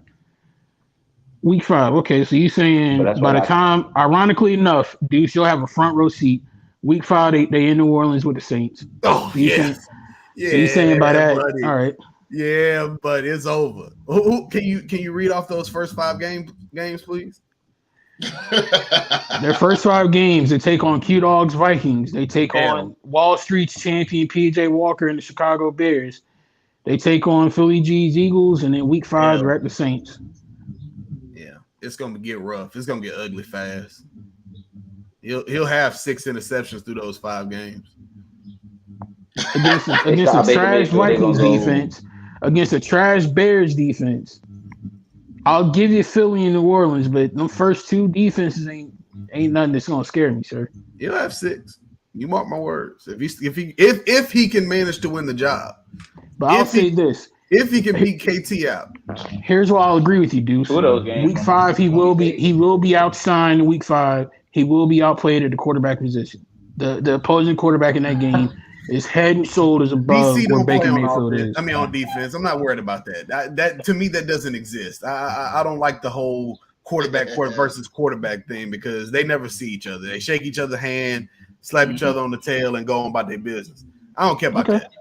Week 5. Okay, so you saying by the time, ironically enough, Deuce, you'll have a front row seat. Week 5, they in New Orleans with the Saints. Oh, so so you saying by that? Buddy. All right. Yeah, but it's over. Can you read off those first 5 games, please? Their first 5 games, they take on Q-Dogs Vikings. They take on Wall Street's champion PJ Walker and the Chicago Bears. They take on Philly G's Eagles, and then week 5, they're at the Saints. Yeah, it's gonna get rough. It's gonna get ugly fast. He'll have 6 interceptions through those 5 games. Against a trash Vikings defense, against a trash Bears defense. I'll give you Philly and New Orleans, but them first 2 defenses ain't nothing that's gonna scare me, sir. He'll have 6. You mark my words. If he can manage to win the job. But I'll say this: if he can beat KT out. Here's why I'll agree with you, Deuce. Week 5, he will be outshined. Week 5, he will be outplayed at the quarterback position. The opposing quarterback in that game is head and shoulders above where Baker Mayfield is. I mean, on defense, I'm not worried about that. That to me, that doesn't exist. I don't like the whole quarterback versus quarterback thing because they never see each other. They shake each other's hand, slap each other on the tail, and go on about their business. I don't care about that.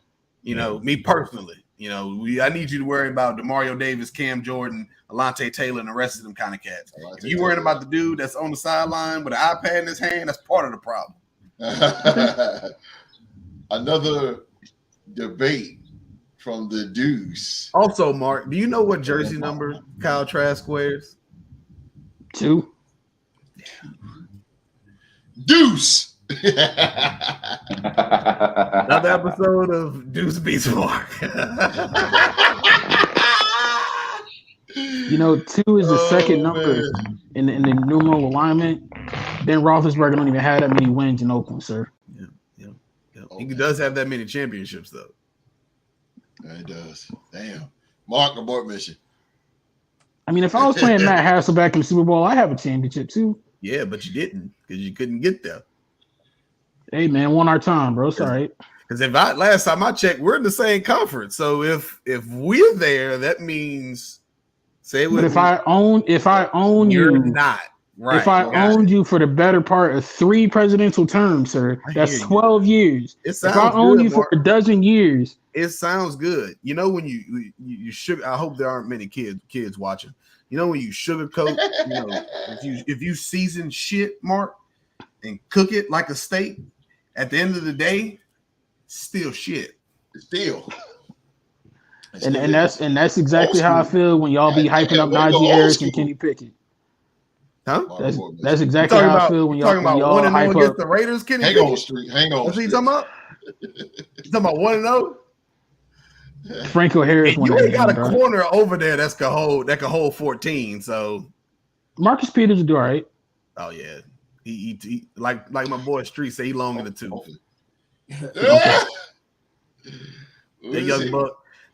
Me personally. I need you to worry about DeMario Davis, Cam Jordan, Alontae Taylor, and the rest of them kind of cats. If you worried about the dude that's on the sideline with an iPad in his hand, that's part of the problem. Another debate from the Deuce. Also, Mark, do you know what jersey number Kyle Trask wears? 2. Deuce. Another episode of Deuce Beats Mark. 2 is the second number in the numeral alignment. Ben Roethlisberger don't even have that many wins in Oakland, sir. He does have that many championships, though. Yeah, he does. Damn. Mark, abort mission. I mean, if I was playing Matt Hasselbeck in the Super Bowl, I have a championship too. Yeah, but you didn't because you couldn't get there. Hey, man, one our time, bro. It's all right. Because last time I checked, we're in the same conference. So if we're there, that means if I own you're you, not. Right. If I owned you for the better part of 3 presidential terms, sir, that's 12 years. If I own you for a dozen years, it sounds good. You know, when you sugar. I hope there aren't many kids watching. You know, when you sugarcoat, you know, if you season shit, Mark, and cook it like a steak, at the end of the day, still shit. Still. And that's exactly how I feel when y'all be hyping up Najee Harris and Kenny Pickett. Huh? That's exactly how I feel when y'all talking about 1-0 against the Raiders. Kenny Hang on, Street. Hang on. What's he talking about? You talking about 1-0? Franco Harris. You ain't got a corner over there that can hold 14. So Marcus Peters will do all right. Oh yeah, he like my boy Street say he long in the tooth.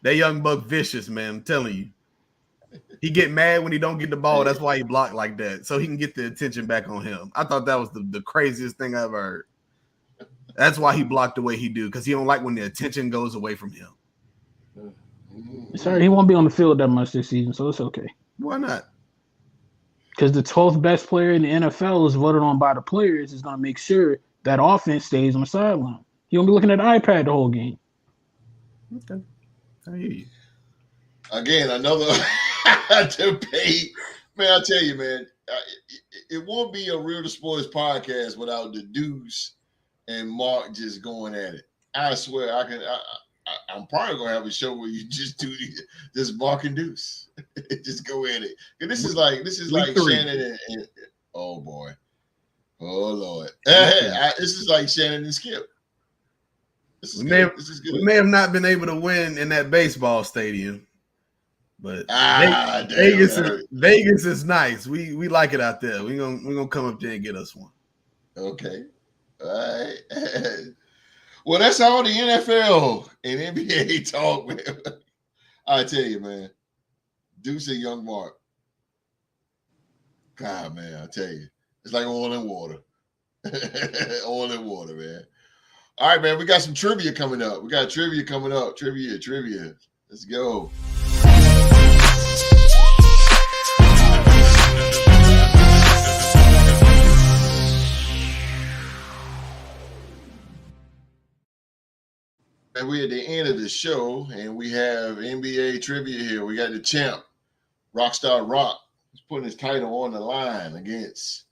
That young buck vicious, man. I'm telling you. He get mad when he don't get the ball. That's why he blocked like that, so he can get the attention back on him. I thought that was the craziest thing I ever heard. That's why he blocked the way he do, because he don't like when the attention goes away from him. Sorry, he won't be on the field that much this season, so it's okay. Why not? Because the 12th best player in the NFL is voted on by the players is going to make sure that offense stays on the sideline. You're going to be looking at the iPad the whole game. Okay. I hear you. Again, another debate. Man, I tell you, man, it won't be a Real to Sports podcast without the Deuce and Mark just going at it. I swear, I'm probably going to have a show where you just do this Mark and Deuce. Just go at it. This is like Shannon and oh boy. Oh Lord. This is like Shannon and Skip. We may have not been able to win in that baseball stadium, but Vegas is nice. We like it out there. We're gonna come up there and get us one. Okay. All right. Well, that's all the NFL and NBA talk, man. I tell you, man. Deuce and Young Mark. God, man, I tell you. It's like oil and water. Oil and water, man. All right, man, we got some trivia coming up. Trivia. Let's go. And we're at the end of the show, and we have NBA trivia here. We got the champ, Rockstar Rock. He's putting his title on the line against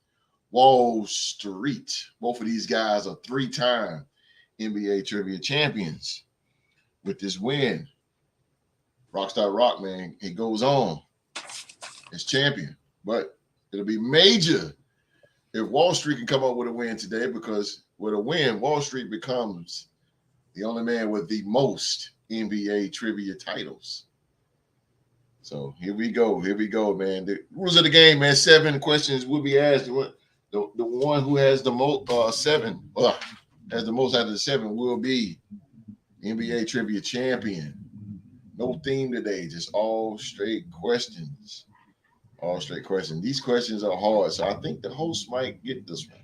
Wall Street. Both of these guys are 3-time NBA trivia champions. With this win, Rockstar Rock, man, he goes on as champion. But it'll be major if Wall Street can come up with a win today, because with a win, Wall Street becomes the only man with the most NBA trivia titles. So here we go, man. The rules of the game, man. 7 questions will be asked. The one who has the most 7, has the most out of the 7 will be NBA trivia champion. No theme today, just all straight questions. All straight questions. These questions are hard, so I think the host might get this one.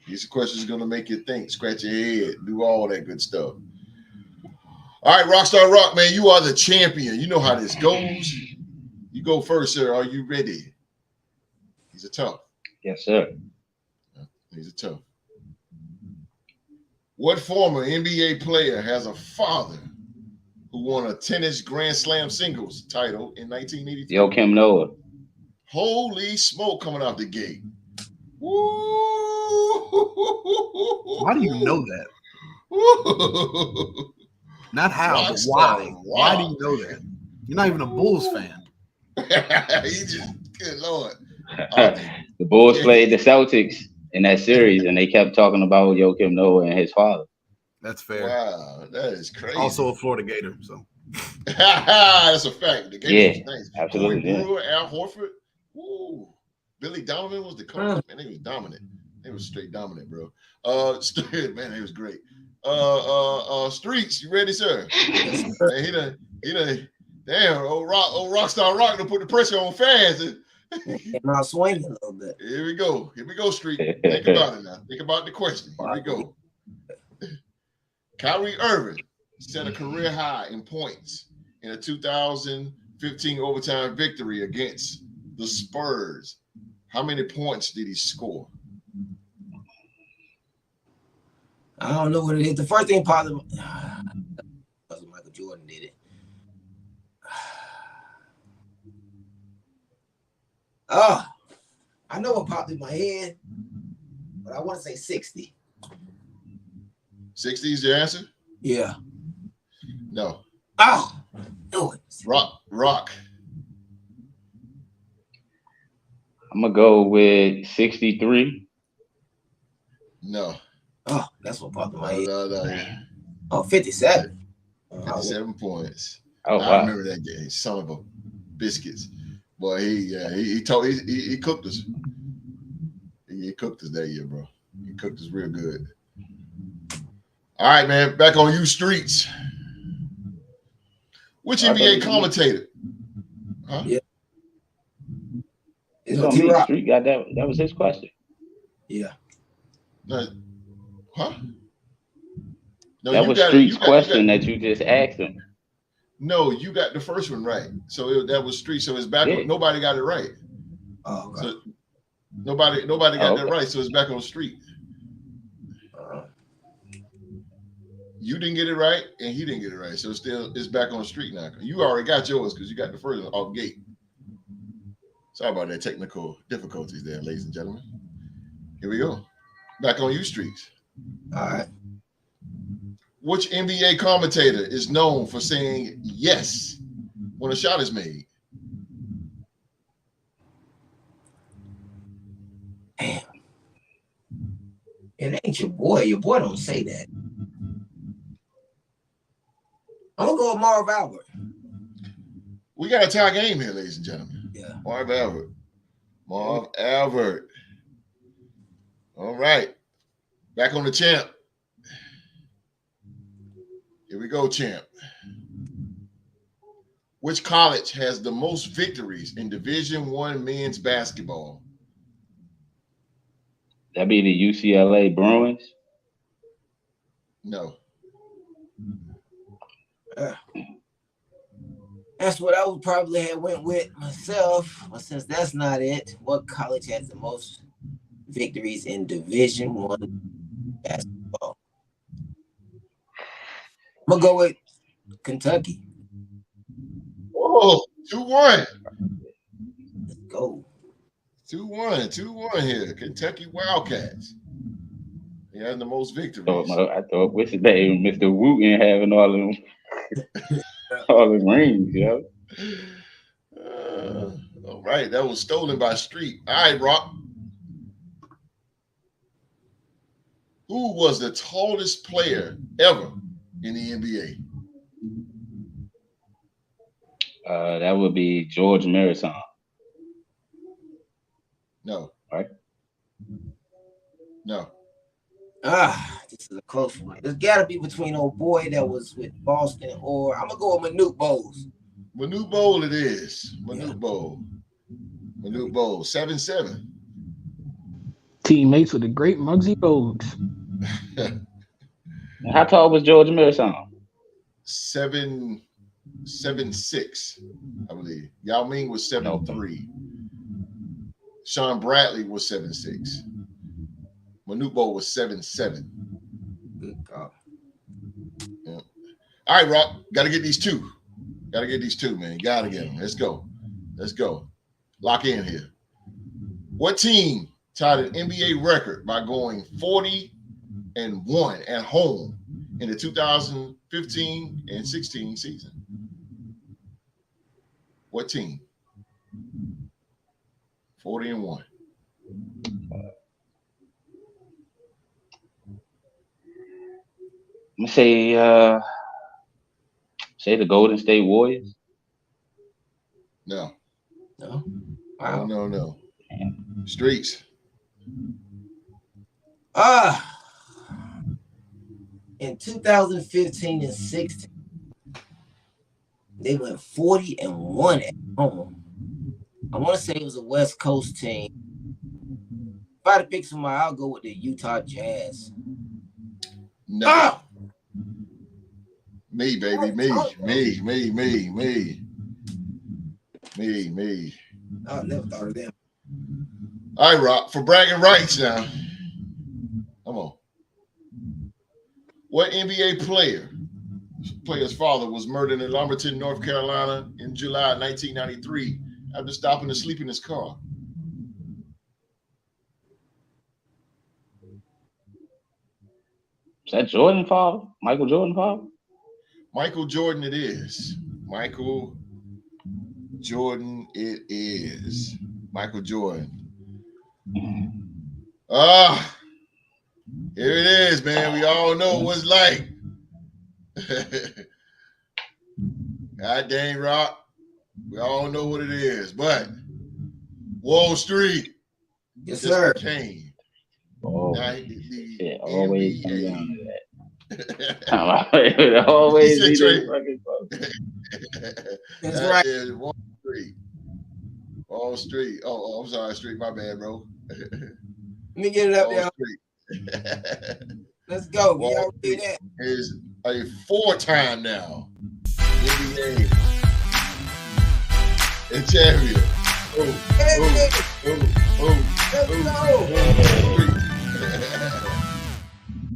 These questions are going to make you think, scratch your head, do all that good stuff. All right, Rockstar Rock, man, you are the champion. You know how this goes. You go first, sir. Are you ready? These are tough. Yes, sir. These are tough. What former NBA player has a father who won a tennis Grand Slam singles title in 1982? Joakim Noah. Holy smoke coming out the gate. Woo! Why do you know that? Not how, but why? Why do you know that? You're not even a Bulls fan. He just, good Lord. The Bulls played the Celtics in that series, and they kept talking about Joakim Noah and his father. That's fair. Wow, that is crazy. Also a Florida Gator, so. That's a fact. The Gators was nice. Absolutely. Corey Brewer, Al Horford. Woo. Billy Donovan was the coach. Man, he was dominant. He was straight dominant, bro. Man, he was great. Streets, you ready, sir? Man, he done. Damn, old Rockstar Rock to put the pressure on fans. And I'll swing a little bit. Here we go, Street. Think about it now. Think about the question. Here we go. Kyrie Irving set a career high in points in a 2015 overtime victory against the Spurs. How many points did he score? I don't know what it is. The first thing popped in Michael Jordan did it. Oh, I know what popped in my head, but I want to say 60. 60 is your answer? Yeah. No. Oh, no. Rock. I'm gonna go with 63. No. Oh, that's what popped in my head. No. Oh, 57. 57 points. Oh, wow. I remember that game. Son of a biscuits. Boy, he cooked us. He cooked us that year, bro. He cooked us real good. All right, man. Back on you streets. Which NBA commentator? Huh? Yeah. It's on me. Street got that. That was his question. Yeah. No. Huh? No, that was Street's question that you just asked him. No, you got the first one right. So that was Street. So it's back. On, nobody got it right. Oh, okay. So nobody got that right. So it's back on Street. You didn't get it right, and he didn't get it right. So it's back on Street now. You already got yours because you got the first one off gate. Sorry about that technical difficulties there, ladies and gentlemen. Here we go. Back on you streets. All right. Which NBA commentator is known for saying yes when a shot is made? Damn. It ain't your boy. Your boy don't say that. I'm going to go with Marv Albert. We got a tie game here, ladies and gentlemen. Yeah. Marv Albert. All right. Back on the champ. Here we go, champ. Which college has the most victories in Division I men's basketball? That'd be the UCLA Bruins. No. That's what I would probably have went with myself. But since that's not it, what college has the most victories in Division I basketball? I'm gonna go with Kentucky. Oh, 2-1. Let's go. 2-1 here. Kentucky Wildcats. He had the most victories. I thought what's his name, Mr. Wooten, having all them all the rings, yo. All right, that was stolen by Street. All right, Brock. Who was the tallest player ever in the NBA? That would be George Marathon. No. Right? No. This is a close one. There's got to be between old boy that was with Boston or I'm going to go with Manute Bowles. Manute Bowles it is. Manute Bowles. 7-7. Teammates with the great Muggsy Bogues. How tall was George Marathon? 7'6", I believe. Yao Ming was 7'3". Sean Bradley was 7'6". Manute Bowles was 7'7". Yeah. All right, Rock. Got to get these two. Man. Got to get them. Let's go. Lock in here. What team tied an NBA record by going 40-1 at home in the 2015 and 16 season? What team? 40-1. I'm gonna say the Golden State Warriors. No. Wow. No. Streets. In 2015 and 16, they went 40-1 at home. I want to say it was a West Coast team. If I had to pick somebody, I'll go with the Utah Jazz. No. Me, baby. Me. I never thought of them. All right, Rock, for bragging rights now. Come on. What NBA player's father was murdered in Lumberton, North Carolina in July 1993 after stopping to sleep in his car? Is that Jordan father? Michael Jordan father? Michael Jordan it is. Michael Jordan it is. Michael Jordan. Here it is, man. We all know what it's like. God dang, Rock. We all know what it is. But Wall Street. Yes, sir. Came. Oh, it always come down to that. Always be the fucking That's right. Wall Street. Wall Street. Oh, I'm sorry, Street. My bad, bro. Let me get it up there. Let's go. We already did that. Is a 4-time now NBA champion.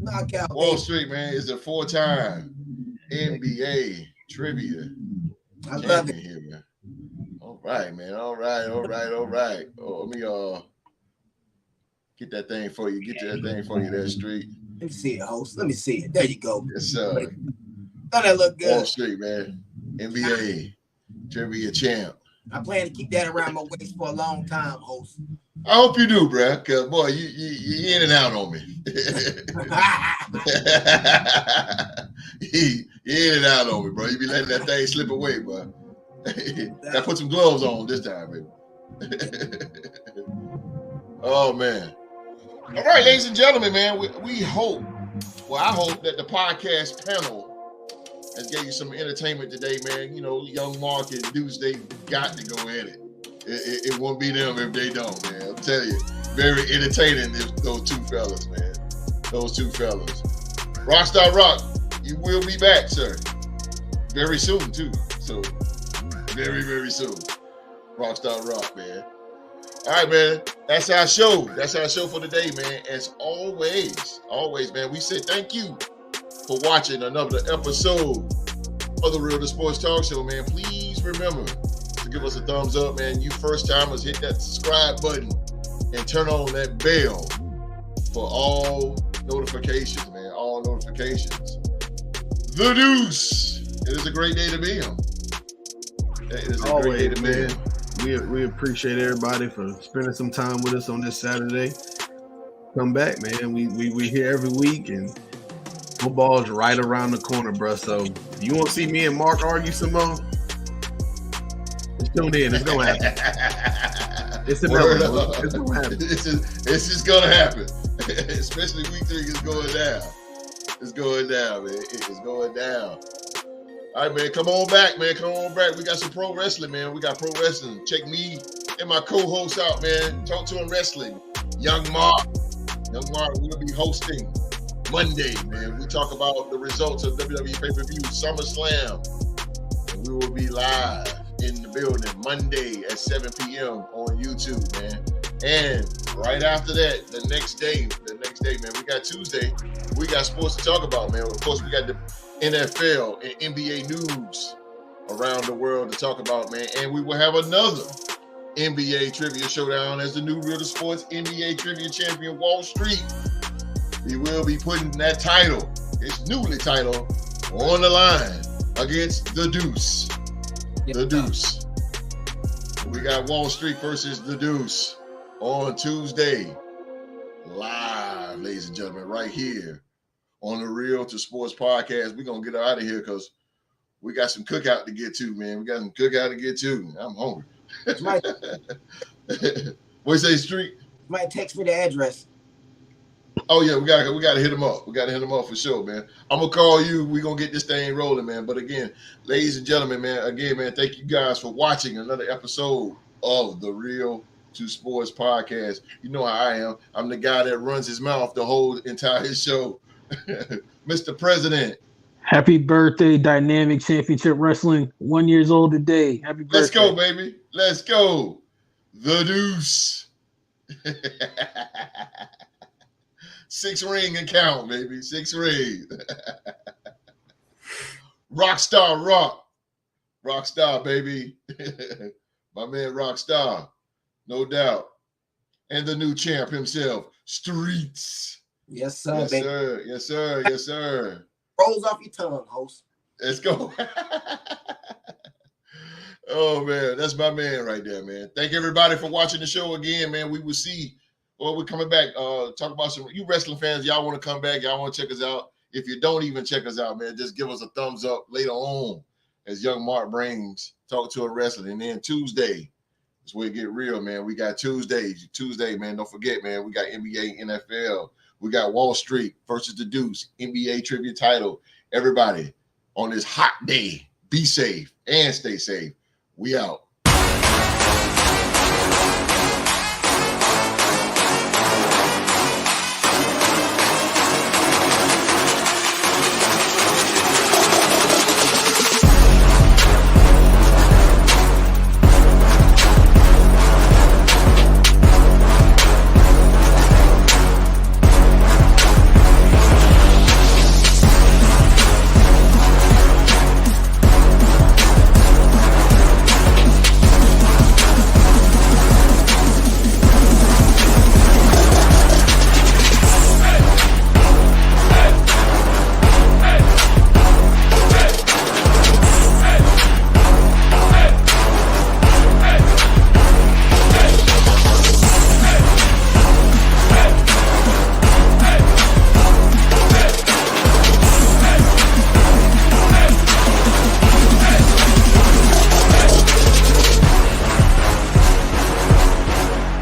Knockout. Wall Street, man, is a 4-time NBA trivia I love it here, man. All right, man. All right. Oh, let me get that thing for you. Get that thing for you there, Street. Let me see it, host. Let me see it. There you go. Yes, sir. Thought that looked good. Wall Street, man. NBA trivia champ. I plan to keep that around my waist for a long time, host. I hope you do, bro. Cause boy, you in and out on me. you in and out on me, bro. You be letting that thing slip away, bro. Gotta put some gloves on this time, baby. Oh man. All right, ladies and gentlemen, man. We hope. Well, I hope that the podcast panel has gave you some entertainment today, man. You know, Young Mark and Deuce, they got to go at it. It won't be them if they don't, man. I'll tell you, very entertaining, those two fellas, man. Those two fellas. Rockstar Rock, you will be back, sir. Very soon, too. So, very, very soon. Rockstar Rock, man. All right, man. That's our show. That's our show for today, man. As always, man, we say thank you for watching another episode of the Real to Sports Talk Show, man. Please remember to give us a thumbs up, man. You first timers, hit that subscribe button and turn on that bell for all notifications, man. All notifications. The Deuce. It is a great day to be on. It is a great day to be on. We appreciate everybody for spending some time with us on this Saturday. Come back, man. We here every week, and football is right around the corner, bro. So if you want to see me and Mark argue some more, just tune in. It's gonna happen. It's inevitable. It's gonna happen. It's just gonna happen. Especially week 3 is going down. It's going down, man. It is going down. All right, man. Come on back, man. Come on back. We got some pro wrestling, man. We got pro wrestling. Check me and my co-host out, man. Talk to him wrestling. Young Mark. Young Mark will be hosting Monday, man. We talk about the results of WWE pay-per-view SummerSlam. And we will be live in the building Monday at 7 p.m. on YouTube, man. And right after that, the next day, man, we got Tuesday. We got sports to talk about, man. Of course, we got the NFL and NBA news around the world to talk about, man. And we will have another NBA trivia showdown as the new Real to Sports NBA trivia champion, Wall Street. He will be putting that title, his newly title, on the line against the Deuce. The Deuce. We got Wall Street versus the Deuce on Tuesday. Live, ladies and gentlemen, right here on the Real to Sports podcast. We're going to get out of here because we got some cookout to get to, man. We got some cookout to get to. I'm hungry. What you say, Street? Might text me the address. Oh yeah, we gotta hit him up. We gotta hit him up for sure, man. I'm gonna call you. We're gonna get this thing rolling, man. But again, ladies and gentlemen, man, thank you guys for watching another episode of the Real to Sports podcast. You know how I am. I'm the guy that runs his mouth the whole entire show. Mr. President. Happy birthday, Dynamic Championship Wrestling. 1 year old today. Happy birthday. Let's go, baby. Let's go. The Deuce. 6 ring and count, baby. 6 rings. Rockstar Rock. Rockstar, baby. My man Rockstar. No doubt. And the new champ himself, Streets. Yes, sir. Yes, baby. sir. Yes, sir. Yes, sir. Rolls off your tongue, host. Let's go. Oh, man. That's my man right there, man. Thank everybody for watching the show again, man. We will see. Well, we're coming back. Talk about some you wrestling fans. Y'all want to come back. Y'all want to check us out. If you don't even check us out, man, just give us a thumbs up later on as Young Mark brings Talk to a Wrestler. And then Tuesday is where it get real, man. We got Tuesdays. Tuesday, man, don't forget, man, we got NBA, NFL. We got Wall Street versus the Deuce, NBA trivia title. Everybody on this hot day, be safe and stay safe. We out.